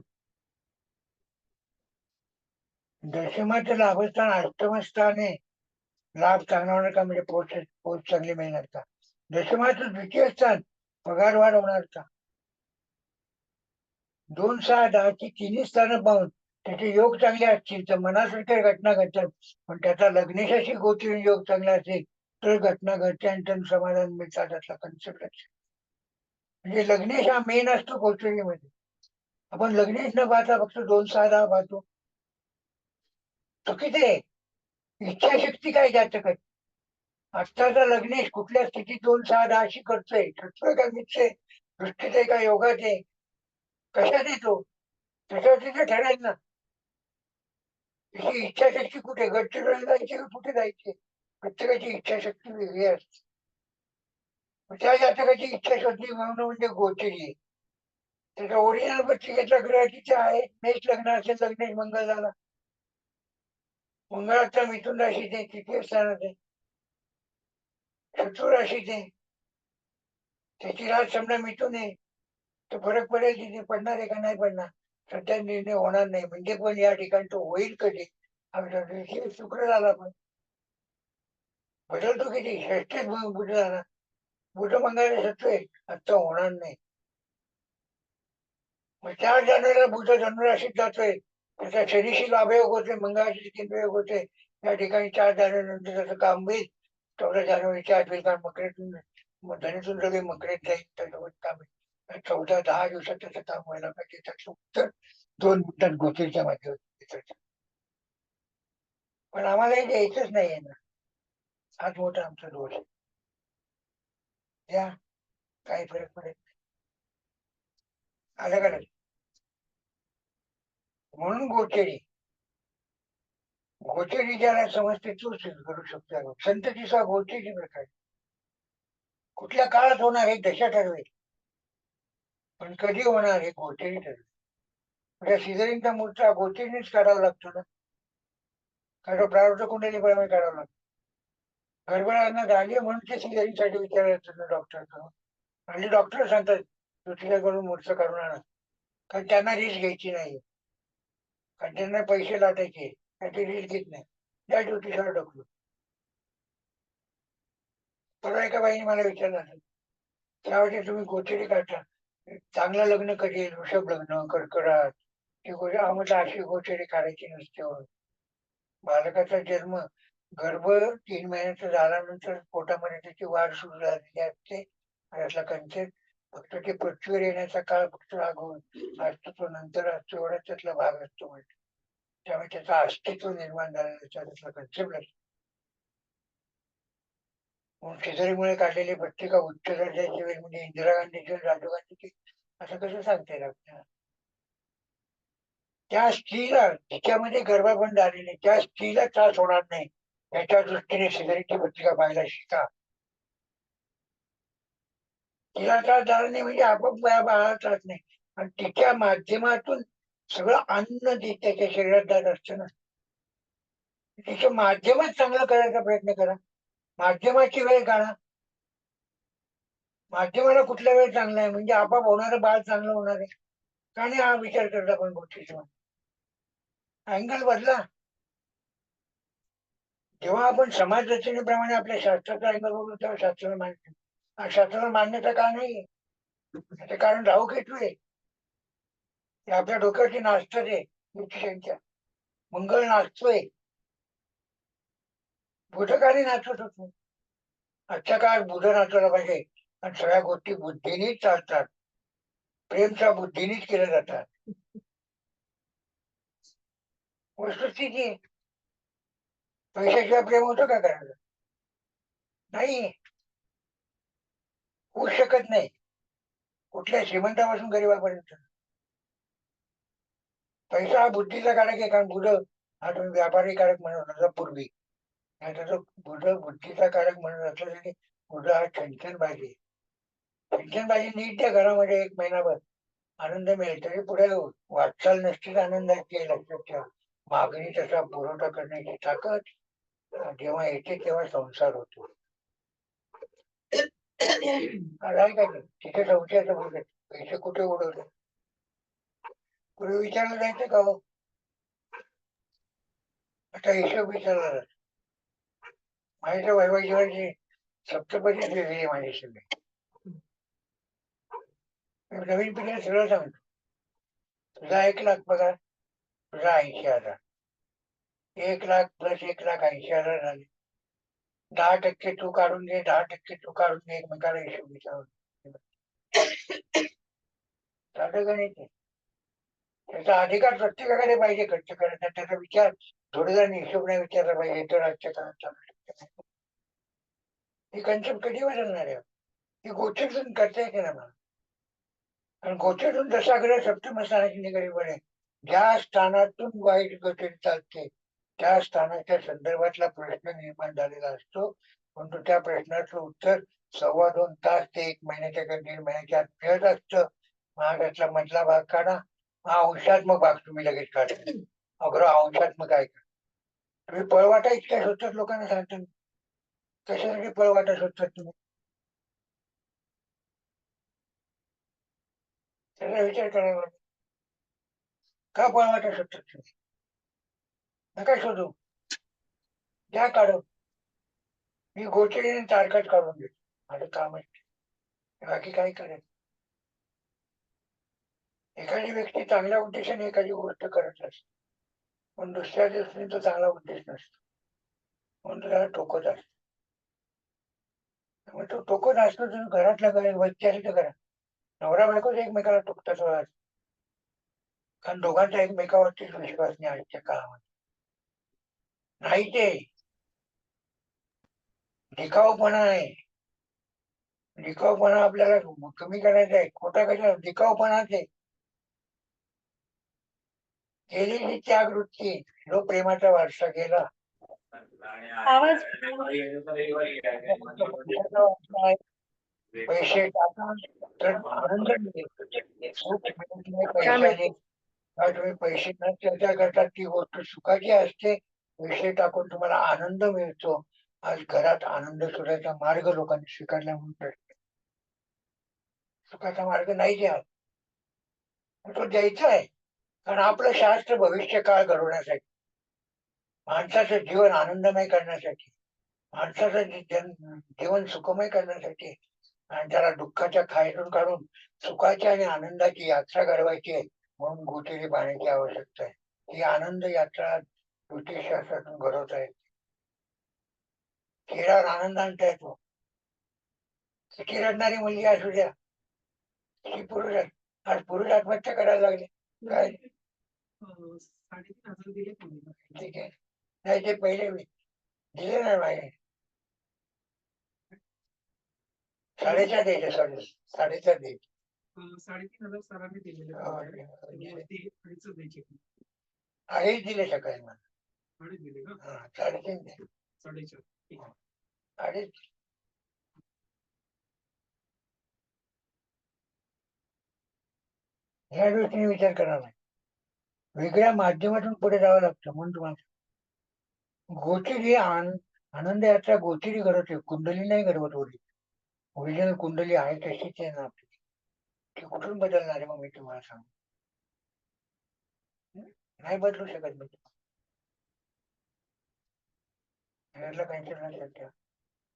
दशमाचं लाभस्थान अष्टम स्थान आहे. लाभ चांगला होणार का, म्हणजे पोस्ट चांगली मिळणार का. दशमाचं द्वितीय स्थान, पगार वाढ होणार का. 2, 6, 10ची तिन्ही स्थानं पाहून त्याचे योग चांगले असतील तर मनासारख्या घटना घडतात. पण त्याचा लग्नेशाशी गोचरी योग चांगला असेल तर घटना घडते आणि त्यांना समाधान मिळतात. त्यातला कन्सेप्ट लक्षात. म्हणजे लग्नेश हा मेन असतो गोचरीमध्ये. आपण लग्नेश न पाहता फक्त 2, 6, 10 पाहतो, चुकीचे आहे. इच्छाशक्ती काय जातक. आत्ताचा लग्नेश कुठल्या स्थितीत 2 6 10 करतोय, ठरतोय का मित्र दृष्टीत आहे का योगात आहे, कशात येतो त्याच्यावर तिथे ठरेल ना. त्याची इच्छाशक्ती कुठे, गडचिरोली जायची का कुठे जायची, प्रत्येकाची इच्छाशक्ती वेगळी असते. त्या जातकाची इच्छाशक्ती म्हणून म्हणजे गोचरी आहे. त्याचा ओरिजिनल पत्रिकेचा ग्रह तिथे आहे. मेष लग्न असेल, लग्नेश मंगळ झाला. मंगळाचा मिथुन राशीत आहे, तृतीय स्थानात आहे. शत्रू राशीत आहे, त्याची राज समजा मिथून आहे. तो फरक पडेल तिथे, पडणार आहे का नाही पडणार सध्या निर्णय होणार नाही. म्हणजे पण या ठिकाणी तो होईल कधी, शुक्र झाला पण बदलतो किती, श्रेष्ठच बुध झाला. बुध मंगळाला शत्रू आहे, आता होणार नाही. मग 4 जानेवारीला बुध धनुराशीत जातोय, त्याचा शनीशी लाभयोग होते, मंगळाशी केंद्रयोग होते. या ठिकाणी 4 जानेवारी नंतर त्याचं काम होईल. 14 जानेवारीच्या आठ होईल, कारण मकरेतून धनीतून सगळे मकरेत जाईल, त्याच्यावर काम आहे. 14 10 दिवसात त्याचं काम व्हायला पाहिजे. त्याचं उत्तर 2 मिनिटात गोचरीच्या माध्यमातून. पण आम्हाला हे द्यायचंच नाहीये ना, हाच मोठा आमचा दोष आहे. या काही फरक पडेल आलं का नाही. म्हणून गोचरी, गोचरी ज्याला समजते तोच करू शकतो. संततीचा गोचरी प्रकार कुठल्या काळात होणार हे दशा ठरवेल, पण कधी होणार हे गोचरी ठरवेल. म्हणजे सिझरिंगचा मूर्चा गोचरीनेच काढावा लागतो ना, कारण प्रारब्ध कुंडलीप्रमाणे काढावा लागतो. गडबड झाली म्हणून ते सिझरिंगसाठी विचारायचं ना डॉक्टरकडून. म्हणजे डॉक्टर सांगतात दुसऱ्याकडून मूर्छ काढून आणा, कारण त्यांना रिस्क घ्यायची नाही, कारण त्यांना पैसे लाटायचे, त्याची रिस्क घेत नाही. त्या ज्योतिषावर ढकलू. परवा एका बाईने मला विचारलं, त्यावेळी तुम्ही गोचरी काढता, चांगलं लग्न कधी येईल, वृषभ लग्न, कर्करात, ती गोष्ट आम्हाला अशी गोचरी काढायची नसते. बालकाचा जन्म गर्भ 3 महिन्याचा झाल्यानंतर पोटामध्ये त्याची वाढ सुरू झालेली असते. यातला कंचन फक्त ते पृथ्वीवर येण्याचा काळ फक्त असतो, तो नंतर असतो, एवढाच त्यातला भाग असतो. म्हणजे त्यामुळे त्याचं अस्तित्व निर्माण झालेलं त्यातला कन्सेप्ट असतो. म्हणून शेजारीमुळे काढलेली पत्रिका उच्च दर्जाची वेळ म्हणजे इंदिरा गांधीची, राजीव गांधीची, असं कसं सांगता येईल आपल्याला. त्या स्त्रीला तिच्यामध्ये गर्भाबंध झालेली त्या स्त्रीला त्रास होणार नाही याच्या दृष्टीने शेजारीची पत्रिका पाहायला शिका. तिला त्रास झाला नाही म्हणजे आपोआप बाळाला त्रास नाही, आणि तिच्या माध्यमातून सगळं अन्न त्याच्या शरीरात जात असतं ना. तिचं माध्यमच चांगलं करायचा प्रयत्न करा, माध्यमाची वेळ काढा. माध्यमाला कुठल्या वेळ चांगला आहे म्हणजे आपाप होणारं बाळ चांगलं होणार आहे का नाही, हा विचार करता पण गोष्टीचा अँगल बदला. जेव्हा आपण समाज रचनेप्रमाणे आपल्या शास्त्राचा अँगल बघू तेव्हा शास्त्राला मान्य, शास्त्राला मान्यता का नाही, त्याचं कारण राहू केतू आहे. ते आपल्या डोक्यावरती नाचतात आहे ज्योतिषांच्या. मंगळ नाचतोय, बुधकाने नाचत होतो. आजच्या काळात बुध नाचवला पाहिजे, आणि सगळ्या गोष्टी बुद्धीनेच चालतात, प्रेमच्या बुद्धीनेच केल्या जातात. वस्तुस्थिती पैशाशिवाय प्रेम होतं का करायला, नाही होऊ शकत नाही. कुठल्या श्रीमंतापासून गरीबापर्यंत पैसा हा बुद्धीचा कारक आहे, कारण बुध हा तुम्ही व्यापारी कारक म्हणत होता पूर्वी, त्याचा बुध बुद्धीचा कारक म्हणत असल्याने बुध हा छंछनबाजी, छंछनबाजी नीट त्या घरामध्ये 1 महिनाभर आनंद मिळेल, तरी पुढे वाटचाल नसतील आनंदाची. लक्षात ठेवा, मागणी तसा पुरवठा करण्याची ताकद जेव्हा येते तेव्हा संसार होतो. काय काय तिथे संशयाचं बोलत पैसे कुठे उडवले, पूर्वी विचारलं जायचं का हो, आता हिशोब विचारला जातो. माझ्या वैवाहिक सप्तपदी वेगळी माझी सगळी. नवीन पिढीला सगळं सांगतो, तुझा 1 लाख पगार, तुझा 80,000, 1 लाख प्लस 1,80,000 झाले. 10% तू काढून घे, 10% तू काढून घे, एकमेकाला हिशोब विचारून साधं गणित आहे. त्याचा अधिकार प्रत्येकाकडे पाहिजे खर्च करायचा, त्याचा विचार जोडीदाराने हिशोब नाही विचारला पाहिजे तर आजच्या काळात चालू शकत. ही कन्सेप्ट कधी बदलणार आहे? ही गोचरतून करता येते ना मला. कारण गोचरतून दशाग्रह सप्तम स्थानाची निगडीपणे ज्या स्थानातून वाईट गोचर चालते त्या स्थानाच्या संदर्भातला प्रश्न निर्माण झालेला असतो. परंतु त्या प्रश्नाचं उत्तर 2.25 तास ते 1 महिन्याच्या किंवा 1.5 महिन्याच्या आत मिळत असतं. महागातला मधला भाग काढा, हा अंशात्मक भाग तुम्ही लगेच काढा. अग्र अंशात्मक काय का तुम्ही पळवाटा इतक्या शोधतात लोकांना सांगता. कशासाठी पळवाटा शोधतात तुम्ही? त्याचा विचार करावा. का पळवाटा शोधतात तुम्ही? नका शोधू, द्या काढून. मी गोचरीने तारखाच काढून देतो, माझं काम आहे. बाकी काय करायचं? एखादी व्यक्ती चांगल्या उद्देशाने एखादी गोष्ट करत असते, पण दुसऱ्या दृष्टीने तो चांगला उद्देश नसतो, म्हणून तो त्याला टोकत असतो. त्यामुळे तो टोकत असतो तर घरातल्या व्यक्ती असेल तर घरात नवरा बायकोच एकमेकाला टोकतात. कारण दोघांचा एकमेकावरतीच विश्वास नाही आजच्या काळामध्ये. नाही ते दिखाऊपणा आहे. दिखाऊपणा आपल्याला कमी करायचा आहे. खोटा कशा दिखाऊपणाच आहे. केलेली त्यागवृत्ती जो प्रेमाचा वारसा गेला. आवाज पैसे टाका तर आनंद मिळेल. सुख मिळत नाही पैशाने. तुम्ही पैसे न चर्चा करतात ती गोष्ट सुखाची असते. पैसे टाकून तुम्हाला आनंद मिळतो. आज घरात आनंद शोधायचा मार्ग लोकांनी स्वीकारला म्हणून सुखाचा मार्ग नाही द्या, तो द्यायचा आहे. कारण आपलं शास्त्र भविष्य काळ घडवण्यासाठी, माणसाचं जीवन आनंदमय करण्यासाठी, माणसाचं जीवन सुखमय करण्यासाठी आणि त्याला दुःखाच्या खायतून काढून सुखाची आणि आनंदाची यात्रा घडवायची आहे. म्हणून गोचरी पाहण्याची आवश्यकता आहे. ही आनंद यात्रा ज्योतिषशास्त्रातून घडवता येते. चेहऱ्यावर आनंद आणता येतो. किती रडणारी मुलगी असू द्या, ती पुरुष आज पुरुष आत्महत्या करायला लागले. काय 3,500 दिले कोणी. ठीक आहे, नाही ते पहिले दिले नाही मागे 4.5 द्यायचे. 4.5 द्यायचे. 3,500 सरांनी दिलेले वरती 2.5 द्यायचे. अडीच दिले सकाळी मला. 2.5 दिले का? 3.5 दे. 4.5. अडीच. ह्या दृष्टीने विचार करावा नाही. वेगळ्या माध्यमातून पुढे जावं लागतं. म्हणून तुम्हाला गोचरी आनंद यात्रा गोचरी घडवते, कुंडली नाही घडवत. ओरिजिनल कुंडली आहे तशीच आहे ना आपली. ती कुठून बदलणार आहे? मग मी तुम्हाला सांगतो, नाही बदलू शकत. मी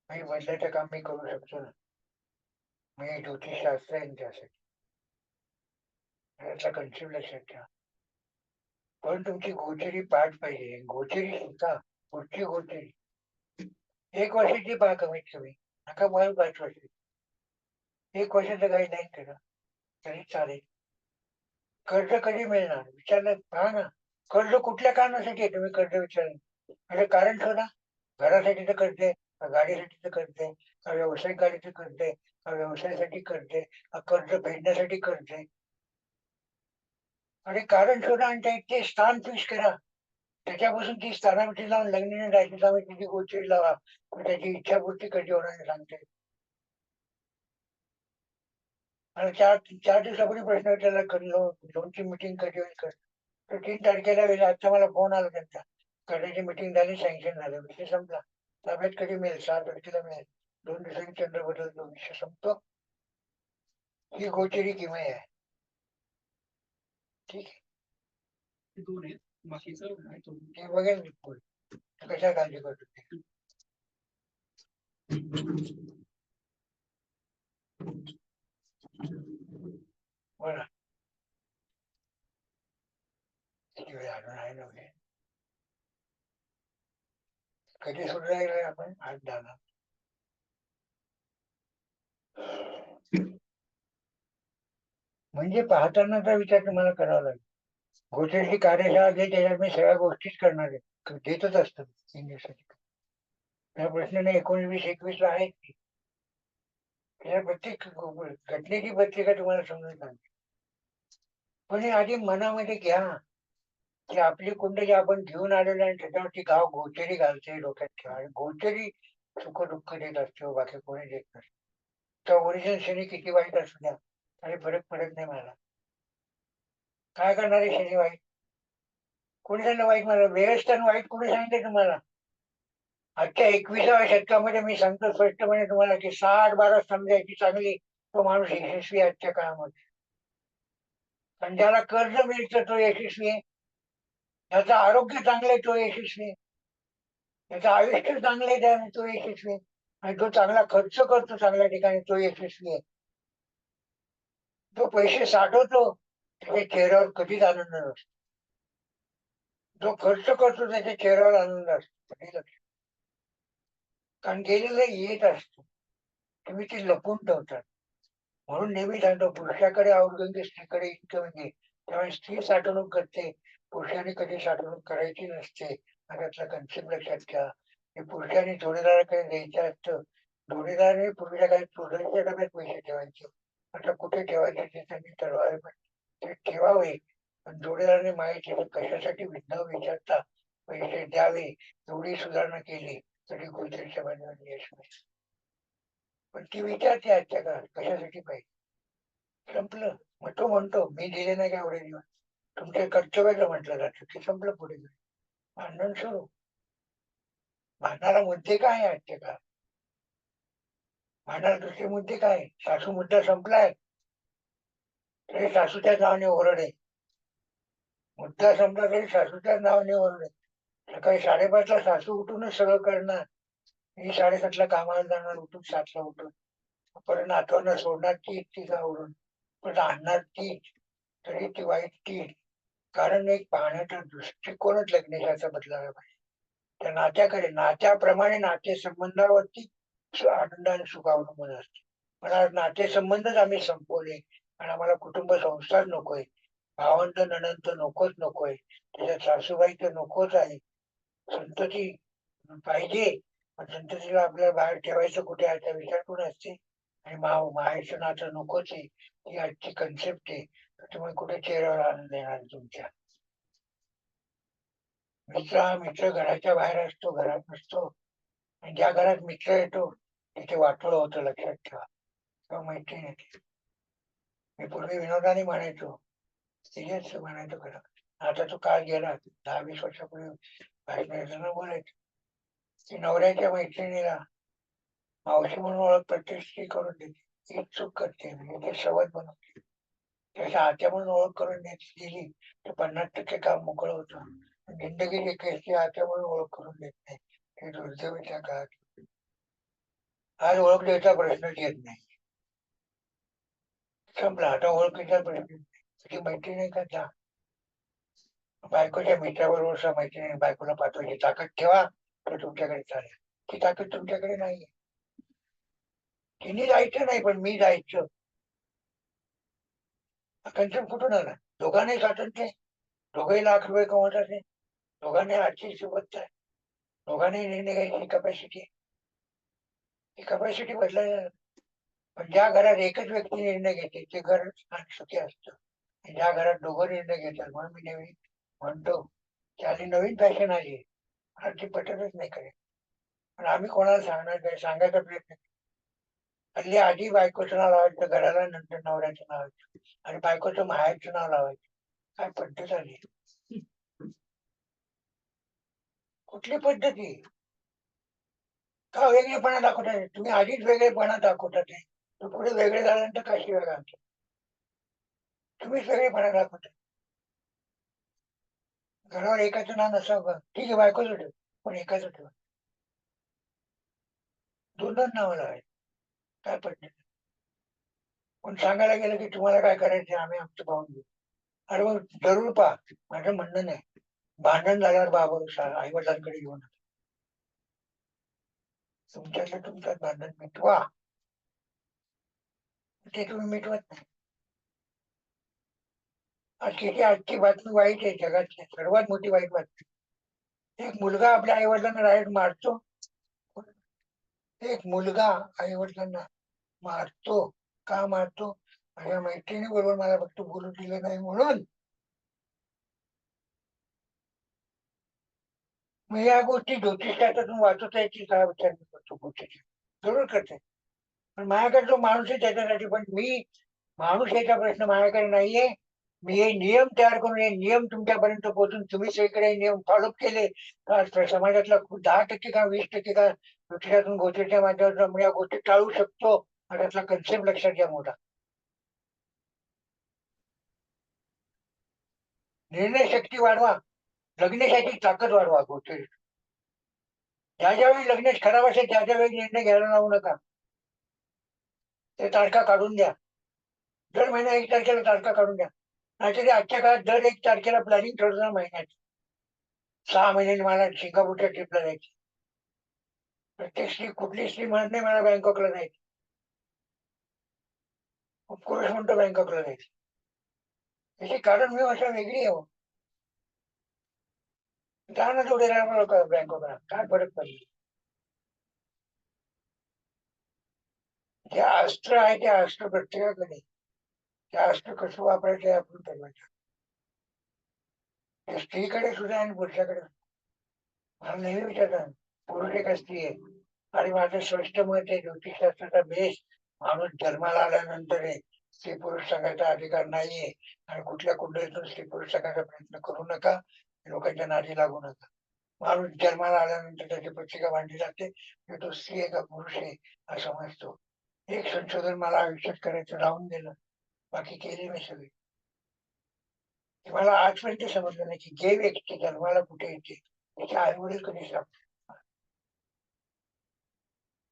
मी बदलायचं काम मी करू शकतो ना. मी ज्योतिषशास्त्र आहे त्यासाठी. याचा कन्सेप्ट लक्षात ठेवा. पण तुमची गोचरी पाठ पाहिजे. गोचरी शिका. पुढची गोचरी 1 वर्षाची पहा कमीत कमी. नका 5 वर्ष. 1 वर्षाचं गाईडलाईन करा तरी चालेल. कर्ज कधी मिळणार विचारलं पहा ना. कर्ज कुठल्या कारणासाठी आहे तुम्ही कर्ज विचारलं म्हणजे कारण शोधा. घरासाठीचं कर्ज आहे का गाडीसाठीचं कर्ज आहे का व्यावसायिक गाडीचं कर्ज आहे का व्यवसायासाठी कर्ज आहे का कर्ज फेडण्यासाठी कर्ज आहे. आणि कारण शोधा आणि ते स्थान फिक्स करा. त्याच्यापासून ती स्थानावरती लावून लग्न राहायची त्यामुळे तिची गोचरी लावा. त्याची इच्छापूर्ती कधी होणार सांगते. आणि 4 दिवसापूर्वी प्रश्न विचारला लोनची मीटिंग कधी होईल कर. तर 3 तारखेला वेळ. आता मला फोन आला त्यांचा, कर्जाची मीटिंग झाली, सँक्शन झालं, विषय संपला. ताब्यात कधी मिळेल? 6 तारखेला मिळेल. 2 दिवसांनी चंद्र बदलतो, विषय संपतो. ही गोचरी किमया आहे. ठीक आहे, 2 आहेत. बाकीचं ते बघेल मी पुढे. कशा काळजी करतो ते. बोला किती वेळ अजून आहे ना? कधी सुधारायला आपण आज जाणार. म्हणजे पाहतानाचा विचार तुम्हाला करावा लागेल. गोष्टीची कार्यशाळा घे, त्याच्यात मी सगळ्या गोष्टीच करणार आहे. देतच असतो इंग्लिशसाठी. त्या प्रश्नाने 19-21 ला आहेत की. त्या प्रत्येक घटनेची पत्रिका तुम्हाला समजून सांगते. पण हे आधी मनामध्ये घ्या की आपली कुंडली आपण घेऊन आलेलो आणि त्याच्यावरती गाव गोचरी घालते डोक्यात ठेवा. आणि गोचरी सुख दुःख देत असते हो, बाकी कोणी देत नसते. तर ओरिजिनल शनी किती वाईट असू द्या काही फरक पडत नाही मला. काय करणार आहे शनी वाईट? कोणी सांगितलं वाईट? मला वेळस्थान वाईट कोणी सांगितलं तुम्हाला? आजच्या 21व्या शतकामध्ये मी सांगतो स्पष्टपणे तुम्हाला की 60-12 समजायची चांगली तो माणूस यशस्वी आहे आजच्या काळामध्ये. पण ज्याला कर्ज मिळतं तो यशस्वी आहे, ज्याचं आरोग्य चांगलं आहे तो यशस्वी आहे, त्याचं आयुष्य चांगलं आहे त्याने तो यशस्वी आहे, आणि तो चांगला खर्च करतो चांगल्या ठिकाणी तो यशस्वी आहे. जो पैसे साठवतो त्याच्या चेहऱ्यावर कधीच आनंद नसतो. जो खर्च करतो त्याच्या चेहऱ्यावर आनंद असतो. कधी लक्ष. कारण गेलेलं येत असतो, तुम्ही ते लपून ठेवतात. म्हणून नेहमी सांगतो पुरुषाकडे अवलंबून स्त्रीकडे इतकं म्हणजे त्यामुळे स्त्री साठवणूक करते, पुरुषाने कधी साठवणूक करायची नसते. त्यातला कन्सेप्ट लक्षात घ्या. हे पुरुषाने जोडीदाराकडे द्यायचं असतं. जोडीदाराने पूर्वीच्या काळी चोरलीच्या डब्यात पैसे ठेवायचे. आता कुठे ठेवायचे ते त्यांनी ठरवावे, पण ते ठेवावे. पण जोडीदाराने माहिती कशासाठी न विचारता पैसे द्यावे. एवढी सुधारणा केली तरी गोचरीच्या बाजूने यश मिळतं. पण ती विचारते आजच्या काळात कशासाठी पाहिजे. संपलं. मग तो म्हणतो मी दिले नाही का एवढे दिवस, तुमच्या कर्तव्याचं म्हटलं जातं, ते संपलं. पुढे भांडण सुरू. भांडणारा मुद्दे काय आहे आजच्या काळात? भांडणारा दुसरे मुद्दे काय? सासू मुद्दा संपलाय तरी सासूच्या नावाने ओरडे. मुद्दा संपला तरी सासूच्याच नावाने ओरडे. सकाळी 5:30ला सासू उठूनच सगळं करणार, मी 7:30ला कामाला जाणार, उठून 7ला उठून परत नातवांना सोडणार ती एकटीच आवडून, पण आणणार ती, तरी ती वाईट ती. कारण एक पाहण्याचा दृष्टिकोनच लग्नाचा बदलायला पाहिजे. त्या नात्याकडे, नात्याप्रमाणे नातेसंबंधावरती आनंद आणि सुख अवलंबून असते. पण आज नातेसंबंधच आम्ही संपवले आणि आम्हाला कुटुंब संसार नकोय, भावंत नणंद तर नकोच नकोय, त्याच्यात सासूबाई तर नकोच आहे. संतती पाहिजे, पण संततीला आपल्याला बाहेर ठेवायचं कुठे याचा विचार कोण असते. आणि माहेरचं नातं नकोच आहे, ही आजची कन्सेप्ट आहे. त्यामुळे कुठे चेहऱ्यावर आनंद येणार तुमच्या? मित्र घराच्या बाहेर असतो, घरात नसतो. आणि ज्या घरात मित्र येतो तिथे वाटोळं होतं, लक्षात ठेवा. किंवा मैत्रीण येते. मी पूर्वी विनोदाने म्हणायचो, सिरियस म्हणायचो खरं. आता तो काळ गेला. 10-20 वर्षापूर्वी काही जण बोलायचं की नवऱ्याच्या मैत्रिणीला मावशी म्हणून ओळख प्रत्येक स्त्री करून देते, एक चूक करते म्हणजे ते सवय बनवते. त्याच्या आत्या म्हणून ओळख करून दिली तर 50% काम मोकळं होतं. जिंदगीची केसची आत्या म्हणून ओळख करून देत नाही, हे दुर्दैवीच्या काळात. आज ओळख द्यायचा प्रश्नच येत नाही. संपला. आता ओळखीचा प्रश्न तुझी मैत्रीण आहे का? जा. बायकोच्या मित्राबरोबर मैत्रिणी बायकोला पाठवायची ताकद ठेवा तर तुमच्याकडे चालेल. ती ताकद तुमच्याकडे नाहीये. तिने जायचं नाही पण मी जायचं. कन्सेप्ट कुठून आला? दोघांनाही स्वातंत्र्य, दोघंही ₹1,00,000 कमवतात, दोघांनी आर्थिक सुबत्ता आहे, दोघांनी निर्णय घ्यायची कपॅसिटी. ही कपॅसिटी बदलायला. पण ज्या घरात एकच व्यक्ती निर्णय घेते ते घर सुखी असतं. ज्या घरात दोघं निर्णय घेतात, म्हणून मी नेहमी म्हणतो की आधी नवीन फॅशन आली, ती पटतच नाही करेल. पण आम्ही कोणाला सांगणार काय? सांगायचा प्रयत्न. हल्ली आधी बायकोचं नाव लावायचं घराला, नंतर नवऱ्याचं नाव आणि बायकोचं माहेरचं नाव लावायचं. काय पद्धत आली? कुठली पद्धती? का वेगळेपणा दाखवतात? तुम्ही आधीच वेगळेपणा दाखवतात, पुढे वेगळे झाल्यानंतर कशी वेगळा? तुम्हीच वेगळेपणा दाखवता. घरावर एकाचं नाव नसावं, ठीक आहे बायकोचं ठेव, पण एकाचं ठेव. 2-2 नावं लावायची. काय पद्धत? पण सांगायला गेलं की तुम्हाला काय करायचं आम्ही आमचं पाहून घेऊ. अरे मग जरूर पहा. माझं म्हणणं नाही, भांडण झाल्यावर बाबा आई वडिलांकडे घेऊन तुमच्यातलं तुमच्यात भांडण मिटवा. ते तुम्ही मिटवत नाही. आजची बातमी वाईट आहे, जगातली सर्वात मोठी वाईट बातमी. एक मुलगा आपल्या आई वडिलांना डायरेक्ट मारतो. एक मुलगा आई वडिलांना मारतो. का मारतो? माझ्या मैत्रिणी बरोबर मला फक्त बोलू दिलं नाही म्हणून. मग या गोष्टी ज्योतिषशास्त्रातून वाचवता येतील का विचार मी करतो गोष्टीची. जरूर करते. पण माझ्याकडे जो माणूस आहे त्याच्यासाठी पण मी माणूस याचा प्रश्न माझ्याकडे नाहीये. मी हे नियम तयार करून हे नियम तुमच्यापर्यंत पोहोचून तुम्ही सगळीकडे नियम फॉलो केले तर समाजातला 10% का 20% का ज्योतिषातून गोष्टीच्या माध्यमातून आपण या गोष्टी टाळू शकतो. आणि त्यातला कन्सेप्ट लक्षात घ्या मोठा. निर्णय शक्ती वाढवा. लग्नासाठी ताकद वाढवा गोष्टी. ज्या ज्यावेळी लग्न खराब असेल त्या त्यावेळी निर्णय घ्यायला लावू नका. ते तारखा काढून द्या. दर महिना 1 तारखेला तारखा काढून द्या. नाहीतरी आजच्या काळात दर 1 तारखेला प्लॅनिंग ठरवणार महिन्यात. 6 महिन्यांनी मला सिंगापूरच्या ट्रिपला जायची. प्रत्येक स्त्री कुठली स्त्री म्हणत नाही मला बँकॉकला जायची. पुरुष म्हणतो बँकॉकला जायची. याचे कारण मी अशा वेगळी आहे. जाणं तेवढे राहणार बँकॉकला काय फरक पडले. जे अस्त्र आहे ते अस्त्र प्रत्येकाकडे. ते अस्त्र कसं वापरायचं आहे आपण ठरवायचं. स्त्रीकडे सुद्धा आणि पुरुषाकडे. मला नेहमी विचारतात पुरुष एक स्त्री आहे. आणि माझं स्पष्ट मत आहे ज्योतिषशास्त्राचा बेस माणूस जन्माला आल्यानंतर आहे. स्त्री पुरुष सांगायचा अधिकार नाहीये. आणि कुठल्या कुंडलीतून स्त्री पुरुष सांगायचा प्रयत्न करू नका. लोकांच्या नादी लागू नका. माणूस जन्माला आल्यानंतर त्याची पत्रिका मांडली जाते की तो स्त्री आहे का पुरुष आहे असं समजतो. एक संशोधन मला आयुष्यात करायचं राहून गेलं. बाकी केली मी सगळी. मला आजपर्यंत समजलं नाही की जे व्यक्ती जन्माला कुठे येते त्याचे आई वडील कधी सांगतात.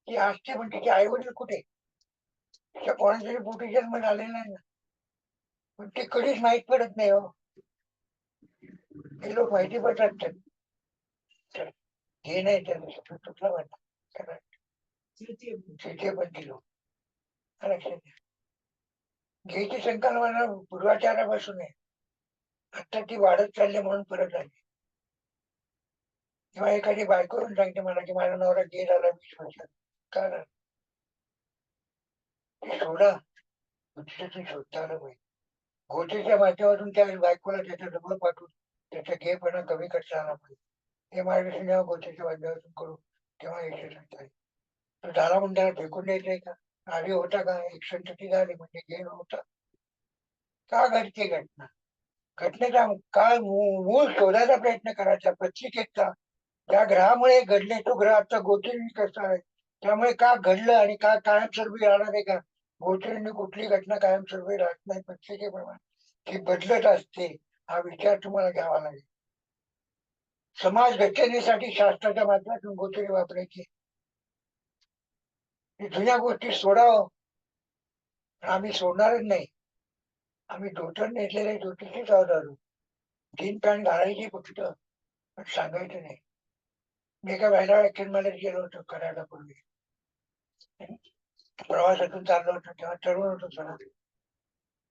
ती असते पण तिचे आई वडील कुठे? तिच्या कोणातरी पोटी जन्म झालेला नाही ना. पण ते कधीच माहीत पडत नाही हो. हे लोक माहिती पडतात तर हे नाही तर तुटला म्हणतात पण लोक लक्षात घ्या. घ्यायची संकल्पना पूर्वाचारापासून आहे. आता ती वाढत चालली म्हणून परत आली. किंवा एखादी बायकोरून सांगते मला की माझा नवरा गे झाला 20 वर्षात. कारण ते सोडा गोष्टीतून शोधता आलं पाहिजे. गोष्टीच्या माध्यमातून त्या बायकोला त्याच्या जवळ पाठवून त्याचा गेपणा कमी करता आला पाहिजे. हे मार्गदर्शन जेव्हा गोष्टीच्या माध्यमातून करू तेव्हा यश सांगता येईल. तो झाला म्हणून त्याला फेकून द्यायचंय का? आधी होता का? एक संतती झाली म्हणजे गे नव्हता. का घडते घटना? घटनेचा काय मूळ शोधायचा प्रयत्न करायचा. पत्रिकेचा ज्या ग्रहामुळे घडले तो ग्रह आता गोचरी कसा आहे. त्यामुळे का घडलं आणि का कायमस्वरूपी राहणार आहे का? गोचरीने कुठली घटना कायमस्वरूपी राहत नाही. पत्रिकेप्रमाणे ती बदलत असते. हा विचार तुम्हाला घ्यावा लागेल. समाज घटनेसाठी शास्त्राच्या माध्यमातून गोचरी वापरायची. जुन्या गोष्टी सोडावं. आम्ही सोडणारच नाही. आम्ही धोतर नेसलेले ज्योतिषीच आहोत. जीन पॅन्ट घालायची फक्त पण सांगायचं नाही. मी एका व्हायला व्याख्यानमालेत गेलो होतो करायला पूर्वी. प्रवासातून चाललो होतो तेव्हा तरुण होतो थोडा.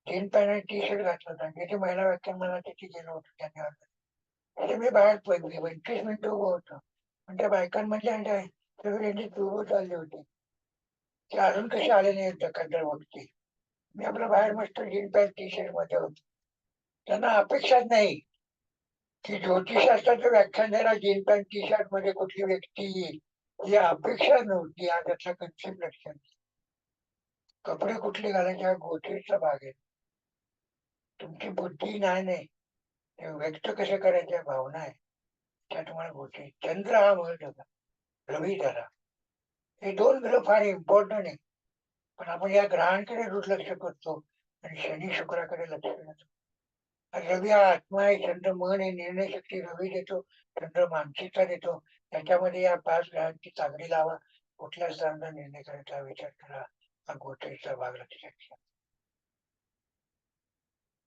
जीन पॅन्ट आणि टी शर्ट घातला होता. जिथे महिला व्याख्यानमाला तिथे गेलो होतो त्यांनी. मी बाहेर 25 मिनिटं उभं होतो. पण त्या बायकांमधले आणि सगळे उभं चालले होते. ते अजून कसे आले नाही दखल बघते. मी आपलं बाहेर मस्त जीन पॅन्ट टी शर्ट मध्ये होतो. त्यांना अपेक्षाच नाही की ज्योतिषशास्त्राचं व्याख्यान द्यायला जीन पॅन्ट टी शर्ट मध्ये कुठली व्यक्ती येईल. ही अपेक्षा नव्हती. हा त्यातला कन्सेप्ट लक्षात. कपडे कुठले घालायचे हा गोष्टीचा भाग आहे. तुमची बुद्धी नाही व्यक्त कशा करायच्या भावना आहे त्या तुम्हाला गोष्टी. चंद्र हा महत्वाचा. रवी धरा हे 2 ग्रह फार इम्पॉर्टंट आहे. पण आपण या ग्रहांकडे दुर्लक्ष करतो आणि शनी शुक्राकडे लक्ष देतो. रवी हा आत्मा आहे. चंद्र मन आहे. निर्णय शक्ती रवी देतो. चंद्र मानसिकता देतो. त्याच्यामध्ये या 5 ग्रहांची चांगली लावा. कुठल्या स्थानाचा निर्णय करायचा विचार करा. हा गोचरीचा भाग लक्षात घ्या.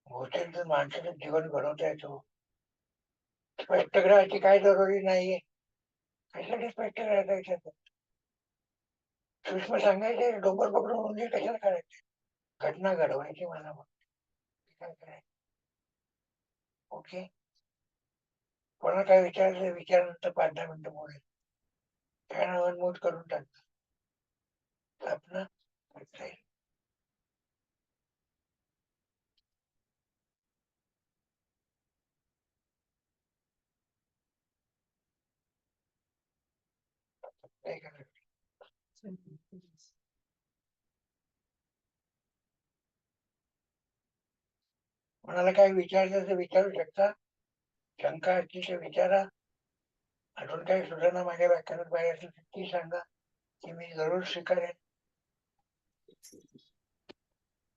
गोचरीतून माणसाचं जीवन घडवता येतो. स्पष्ट ग्रहाची काय जरुरी नाहीये. कशासाठी स्पष्ट ग्रहाचा विचार करतो? सूक्ष्म सांगायचे डोंगर पकडून म्हणजे कशाला करायचे? घटना घडवायची मला मग काय करायचं. ओके. कोणाला काय विचारायचं विचारल्यानंतर 5-10 मिनिटं बोलेल. काय अनमोड करून टाकतात आपलं जाईल. काय करायचं? कोणाला काय विचारायचं तर विचारू शकता. शंका असतील तर विचारा. अजून काही सुधारणा माझ्या व्याख्यानात पाहिजे असेल तर ती सांगा, की मी जरूर स्वीकारेन.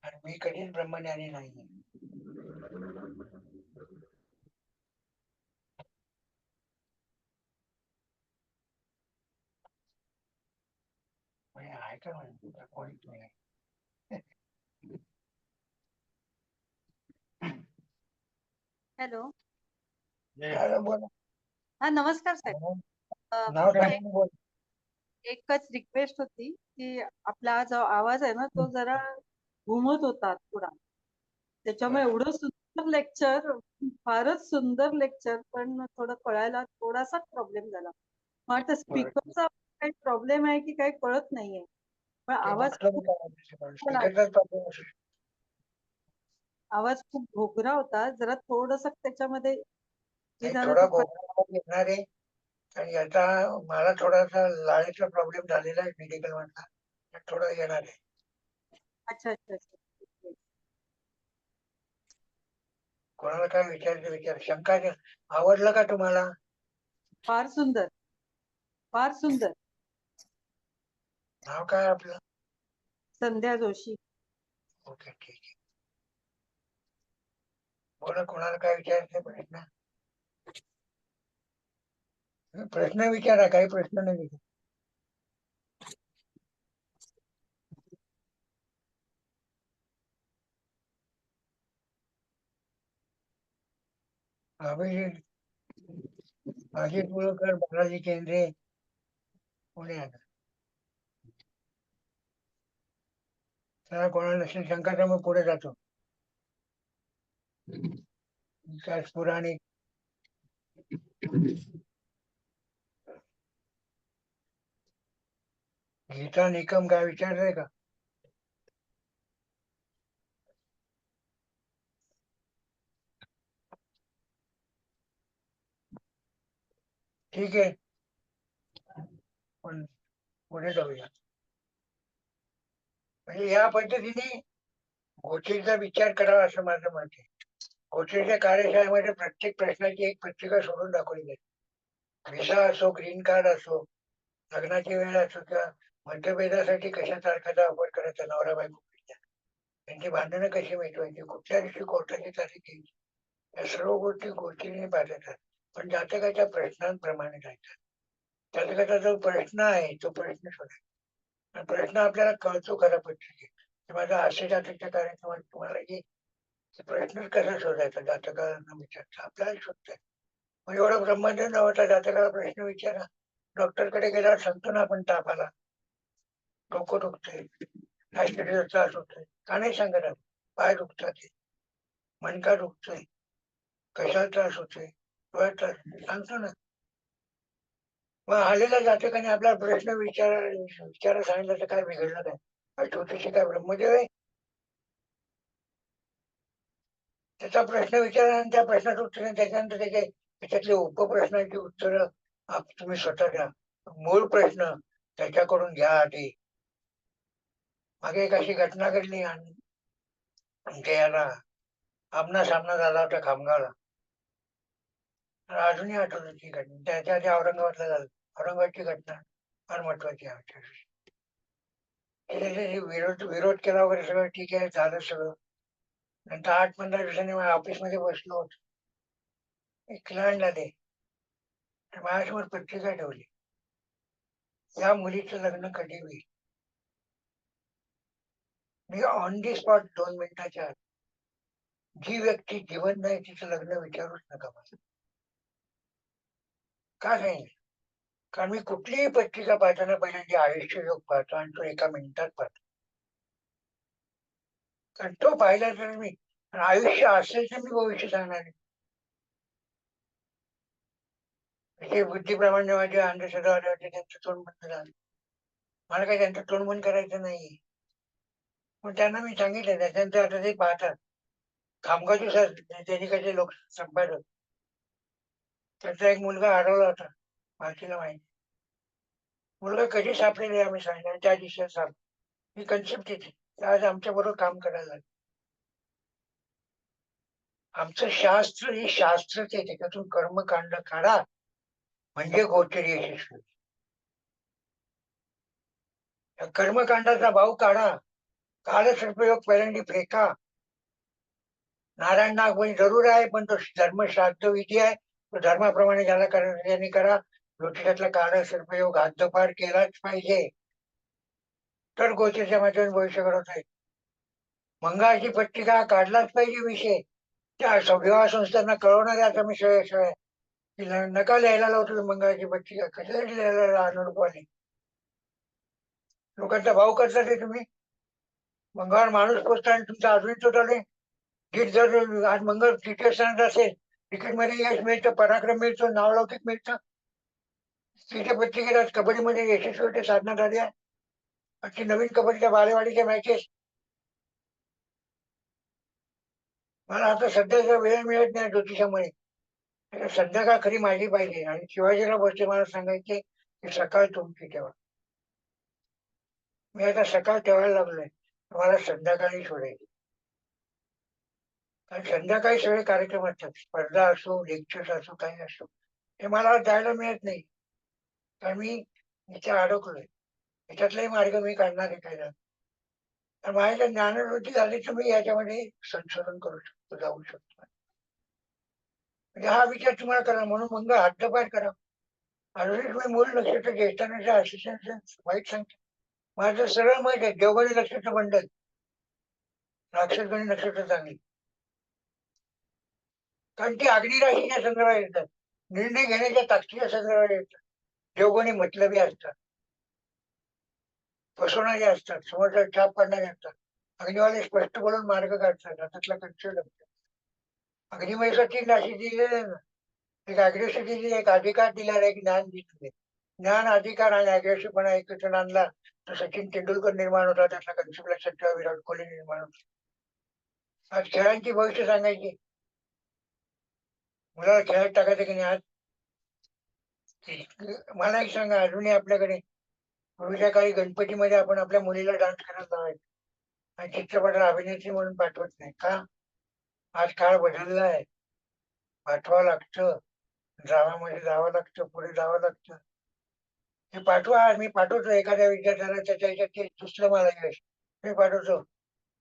आणि मी कधीच ब्रह्मज्ञानी नाही. म्हणजे आहे का म्हणजे कोणीच नाही. हॅलो. बोला. हा, नमस्कार साहेब. नाव फक्त सांगून बोल. एकच रिक्वेस्ट होती की आपला जो आवाज आहे ना तो जरा घुमत होता थोडा. त्याच्यामुळे एवढं सुंदर लेक्चर, फारच सुंदर लेक्चर, पण थोडं कळायला थोडासा प्रॉब्लेम झाला. मग आता स्पीकरचा काही प्रॉब्लेम आहे की काही कळत नाहीये, पण आवाज खूप घोगरा होता. जरा थोडस त्याच्यामध्ये हे झालं थोडा तर गोंगाट येणार आहे. आणि आता मला थोडासा लाळेचा प्रॉब्लेम झालेला आहे मेडिकल मधला, थोडा येणार आहे. अच्छा अच्छा अच्छा. कोणाला काय विचारायचं विचार. शंका आवडलं का तुम्हाला? फार सुंदर, फार सुंदर. नाव काय आपलं? संध्या जोशी. ओके, ठीक आहे. बोला, कोणाला काय विचारायचं प्रश्न? प्रश्न विचारा, काही प्रश्न नाही. अभिजित अजित मुळकर, बालाजी केंद्रे, पुण्यात. त्याला कोणाला नसेल शंका तर मग पुढे जातो. विकास पुराणिक, गीता निकम, काय विचारलंय का? ठीक आहे, पण पुढे जाऊया. म्हणजे या पद्धतीने गोष्टीचा विचार करावा असं माझं मत आहे. गोष्टीच्या कार्यशाळेमध्ये प्रत्येक प्रश्नाची एक पत्रिका सोडून दाखवली जाते. व्हिसा असो, ग्रीन कार्ड असो, लग्नाची वेळ असो, किंवा मतभेदासाठी कशा तारखेचा वापर करायचा, नवरा बायको, त्यांची भांडणं कशी मिटवायची, कुठल्या दिवशी कोर्टाची तारीख घ्यायची, या सर्व गोष्टी गोष्टीने पाहतात. पण जातकाच्या प्रश्नांप्रमाणे जायचं. जातकाचा जो प्रश्न आहे तो प्रश्न शोधायचा. प्रश्न आपल्याला कळतो खरा पत्रिकेत. माझा असे जातकच्या कार्यक्रमात तुम्हाला की प्रश्न कसा शोधायचा जातकाला विचारता आपल्याला शोधताय. मग एवढं ब्रह्मांड नव्हता, जातकाला प्रश्न विचारा. डॉक्टरकडे गेल्यावर सांगतो ना आपण, ताप आला, डोकं दुखतंय, ऍसिडिटीचा त्रास होतोय, का नाही सांगत आपण? पाय दुखतात, मनका दुखतोय, कशाला त्रास होतोय, डोळ्यात त्रास होतोय, सांगतो ना. मग आलेल्या जातकाने आपला प्रश्न विचारा सांगितलं तर काय बिघडलं काय? छोटीशी काय ब्रह्मदेव आहे? त्याचा प्रश्न विचारा आणि त्या प्रश्नाचं उत्तर, त्याच्यानंतर त्याच्यातले उपप्रश्नांची उत्तरं तुम्ही स्वतः द्या. मूळ प्रश्न त्याच्याकडून घ्या आधी. मागे एक अशी घटना घडली आणि याला आमना सामना झाला होता खामगावला. अजूनही आठवत ती घटना. त्याच्या आधी औरंगाबादला झालं. औरंगाबादची घटना फार महत्वाची आहे. विरोध केला वगैरे सगळं ठीक आहे, झालं सगळं. नंतर 8-15 दिवसांनी माझ्या ऑफिसमध्ये बसलो होतो. एक क्लायंट आले, माझ्यासमोर पत्रिका ठेवली, या मुलीचं लग्न कधी होईल. मी ऑन दी स्पॉट 2 मिनिटाच्या आत, जी व्यक्ती जिवंत नाही तिचं लग्न विचारूच नका मला. का नाही? कारण मी कुठलीही पत्रिका पाहताना पहिल्यांदा आयुष्य योग पाहतो आणि तो एका मिनिटात पाहतो. कारण तो पाहिला तर मी आयुष्य असेल तर मी भविष्य सांगणार आहे. जे बुद्धीप्रमाणे माझे अंधश्रद्धा होते त्यांचं तोंड बंद झालं. मला काही त्यांचं तोंड बंद करायचं नाही. पण त्यांना मी सांगितलं त्याच्यानंतर आता ते पाहतात. खामगावचे सर दैनिकाचे लोक संपादक, त्याचा एक मुलगा हरवला होता, मालकीला माहिती. मुलगा कधी सापडेल आम्ही सांगितलं, त्या दिवशी साप ही कन्सेप्ट येते. आज आमच्या बरोबर काम करायला लागले. आमचं शास्त्र हे शास्त्रच आहे, त्याच्यातून कर्मकांड काढा म्हणजे गोचरी यशस्वी. कर्मकांडाचा भाव काढा, कालसर्पयोग पहिल्यांदी फेका. नारायण नाग म्हणजे जरूर आहे, पण तो धर्मश्राद्ध विधी आहे, तो धर्माप्रमाणे ज्याला करायचं त्यांनी करा. ज्योतिषातला कालसर्पयोग हद्दपार केलाच पाहिजे, तर गोचरीच्या माध्यमातून भविष्य घडवत आहे. मंगळाची पत्रिका काढलाच पाहिजे विषय. त्या विवाह संस्थांना कळवणाऱ्याचा मी श्रेय नका लिहायला लावतो मंगळाची पत्रिका. कशासाठी लिहायला अनुरूपाने लोकांचा भाव करता ते तुम्ही. मंगळवार माणूस पोचता आणि तुमचा अजूनही तो चालू. गीत जर आज मंगळ तृतीय स्थानात असेल, क्रिकेटमध्ये यश मिळतं, पराक्रम मिळतो, नावलौकिक मिळतं. तृतीय पत्रिकेत आज कबड्डीमध्ये यशस्वी होते, साधना झाली आहे. अशी नवीन कबड्डीच्या बालेवाडीच्या मॅचेस. मला आता सध्या वेळ मिळत नाही ज्योतिषामुळे. संध्याकाळ खरी माझी पाहिजे. आणि शिवाजीराव भोसले मला सांगायचे की सकाळ तुमची ठेवा. मी आता सकाळ ठेवायला लागलोय, मला संध्याकाळी सोडायची. कारण संध्याकाळी सगळे कार्यक्रम असतात, स्पर्धा असो, लेक्चर्स असो, काही असो, हे मला जायला मिळत नाही. कारण मी इथे अडकलोय. याच्यातलाही मार्ग मी काढणार आहे काय. तर माझ्या ज्ञानवृत्ती झाली तर मी याच्यामध्ये संशोधन करू शकतो, जाऊ शकतो. म्हणजे हा विचार तुम्हाला करा, म्हणून मंगळ हद्दपार करा. अजूनही तुम्ही मूळ नक्षत्र ज्येष्ठांच्या असिस्टंट वाईट सांगते. माझं सरळ माहित आहे, देवगणी नक्षत्र मंडळ, राक्षसगणी नक्षत्र चांगली. कारण ती अग्नी राशीच्या संदर्भात येतात, निर्णय घेण्याच्या ताकदीच्या संदर्भात येतात. देवगणी मतलबी असतात, फसवणारे असतात, समोरचा छाप पाडणारे असतात. अग्निवाले स्पष्ट बोलून मार्ग काढतात. हातातला कंट्रोल असतात. अग्निमयसाठी राशी दिलेली आहे ना, एक अग्रेसिव्ह दिली, एक अधिकार दिलेला, एक ज्ञान दिले. ज्ञान, अधिकार आणि अग्रेसिव्हपणा एकत्र आणला तर सचिन तेंडुलकर निर्माण होता, त्यातला कन्सेप्ट लक्षात ठेवा, विराट कोहली निर्माण होतो. आज खेळांची भविष्य सांगायची, मुलाला खेळात टाकायचं की नाही. आज मला एक सांगा, अजूनही आपल्याकडे पूर्वीच्या काळी गणपतीमध्ये आपण आपल्या मुलीला डान्स करायला लावायचो आणि चित्रपटाला अभिनेत्री म्हणून पाठवत नाही का? आज काळ बदलला आहे, पाठवावं लागतं, ड्रामामध्ये जावं लागतं, पुढे जावं लागतं. हे पाठवा, मी पाठवतो एखाद्या विद्यार्थ्याला, त्याच्या ह्याच्यात ते दुसरं मला यश मी पाठवतो.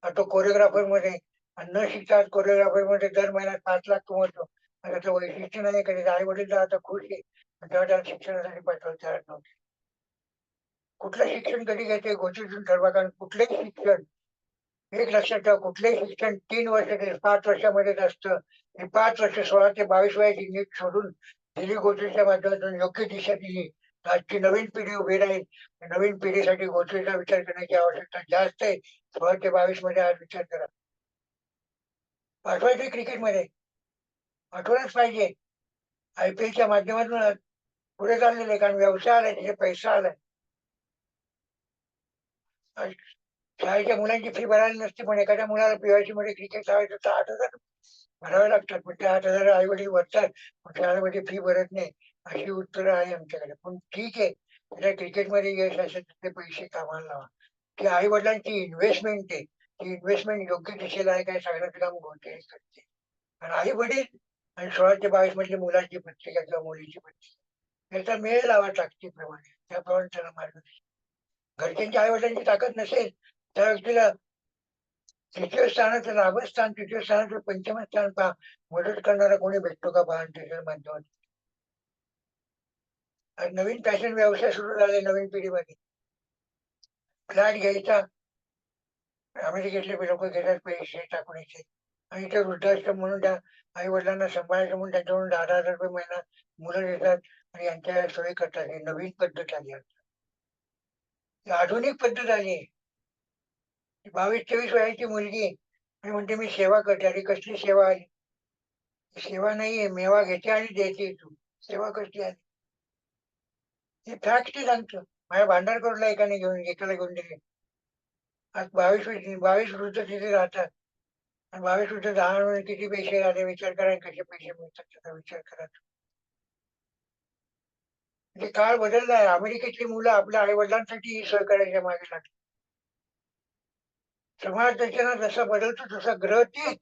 तो कोरिओग्राफर मध्ये न शिकता कोरिओग्राफर मध्ये दर महिन्यात 5 लाख कमवतो. त्याचं वैशिष्ट्य नाही, कधी आई वडील आता खुश आहे, तेव्हा त्याला शिक्षणासाठी पाठवलं तयार नव्हते. कुठलं शिक्षण कधी घ्यायचे गोष्टीतून ठरवा. कारण कुठलंही शिक्षण, एक लक्षात ठेवा, कुठलंही शिक्षण 3 वर्ष 5 वर्षामध्येच असतं. हे 5 वर्ष 16 ते 22 वयाची नीट सोडून दिली गोष्टीच्या माध्यमातून योग्य दिशा दिली तर आजची नवीन पिढी उभी राहील. नवीन पिढीसाठी गोष्टीचा विचार करण्याची आवश्यकता जास्त आहे. 16 ते 22 मध्ये आज विचार करा. पाठवायचे क्रिकेटमध्ये, पाठवलंच पाहिजे. IPL माध्यमातून पुढे चाललेले, कारण व्यवसाय आलाय, तिथे पैसा आलाय. शाळेच्या मुलांची फी भरायला नसते, पण एखाद्या मुलाला PYC मध्ये क्रिकेट लावायचं तर 8,000 भरावे लागतात. पण त्या 8,000 आई वडील भरतात, पण शाळेमध्ये फी भरत नाही. अशी उत्तरं आहे आमच्याकडे. पण ठीक आहे, त्या क्रिकेटमध्ये यश असेल तर ते पैसे कामाला लावा. ती आई वडिलांची इन्व्हेस्टमेंट आहे, ती इन्व्हेस्टमेंट योग्य दिशेला आहे काय सगळ्याचं काम गोष्टी करते. आणि आई वडील आणि 16 ते 22 म्हणजे मुलाची पत्रिका किंवा मुलीची पत्रिका, याचा मेळ लावा ताकदीप्रमाणे, त्याप्रमाणे त्याला मार्गदर्शन. घरच्यांच्या आई वडिलांची ताकद नसेल त्या व्यक्तीला तृतीय स्थानाचं लाभस्थान, तृतीय स्थानाचं पंचम स्थान पहा, मदत करणारा कोणी भेटतो का पहा. त्याच्या माध्यमातून नवीन फॅशन व्यवसाय सुरू झाले नवीन पिढीमध्ये. फ्लॅट घ्यायचा, अमेरिकेतले लोक घेतात पैसे टाकून यायचे आणि ते वृद्धाश्रम म्हणून त्या आई वडिलांना सांभाळायचं म्हणून त्यांच्याकडून 10,000 रुपये महिना मुलं देतात आणि यांच्या सोयी करतात. ही नवीन पद्धत आली. ही आधुनिक पद्धत आली. 22-23 वयाची मुलगी आणि म्हणते मी सेवा करते. आणि कसली सेवा आली? सेवा नाहीये, मेवा घेते आणि देते. तू सेवा कसली आली? हे फॅक्ट सांगतो. माझ्या भांडारकरला एकाला घेऊन दिले. आज 22 वृद्ध तिथे राहतात. आणि 22 वृद्ध जाणार किती पैसे आले विचार करा, कसे पैसे मिळतात त्याचा विचार करा. म्हणजे काळ बदलला आहे. अमेरिकेतली मुलं आपल्या आई वडिलांसाठी सहकार्याच्या मागे लागली. समाज रचना जसा बदलतो तसा ग्रह तीच,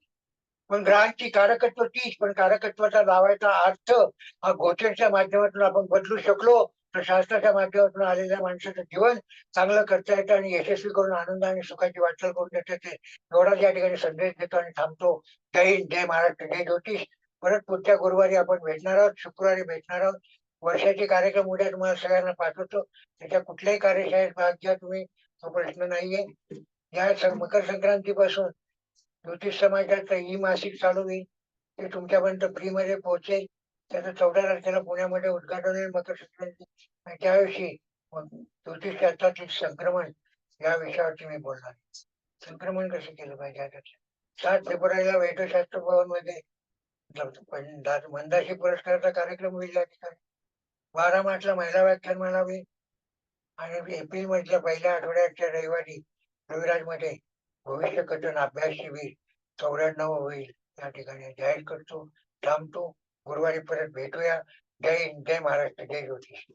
पण ग्रहांची कारकत्व तीच, पण कारकत्वाचा लावायचा अर्थ हा गोचरच्या माध्यमातून आपण बदलू शकलो तर शास्त्राच्या माध्यमातून आलेल्या माणसाचं जीवन चांगलं करता येतं आणि यशस्वी करून आनंद आणि सुखाची वाटचाल करून देता येते. एवढाच या ठिकाणी संदेश देतो आणि थांबतो. जय हिंद, जय महाराष्ट्र, जय ज्योतिष. परत पुढच्या गुरुवारी आपण भेटणार आहोत, शुक्रवारी भेटणार आहोत. वर्षाचे कार्यक्रम उद्या तुम्हाला सगळ्यांना पाठवतो. त्याच्या कुठल्याही कार्यशाळेत भाग घ्या तुम्ही, तो प्रश्न नाहीये. या मकर संक्रांतीपासून ज्योतिष समाजाचं ई मासिक चालू होईल. ते तुमच्यापर्यंत फ्री मध्ये पोहोचेल. त्याचं 14 तारखेला पुण्यामध्ये उद्घाटन होईल मकर संक्रांती. आणि त्याविषयी ज्योतिष शास्त्रातील संक्रमण या विषयावरती मी बोलणार. संक्रमण कसं केलं पाहिजे आता. 7 फेब्रुवारीला वैद्यशास्त्र भवन मध्ये मंदाशी पुरस्काराचा कार्यक्रम होईल या ठिकाणी. 12 मार्चला महिला व्याख्यानमाला होईल. आणि एप्रिल मधल्या पहिल्या आठवड्याच्या रविवारी रविराज मध्ये भविष्य कथन अभ्यास शिबिर 94 होईल. या ठिकाणी जाहीर करतो. थांबतो. गुरुवारी परत भेटूया. जय हिंद, जय महाराष्ट्र, जय ज्योतिष.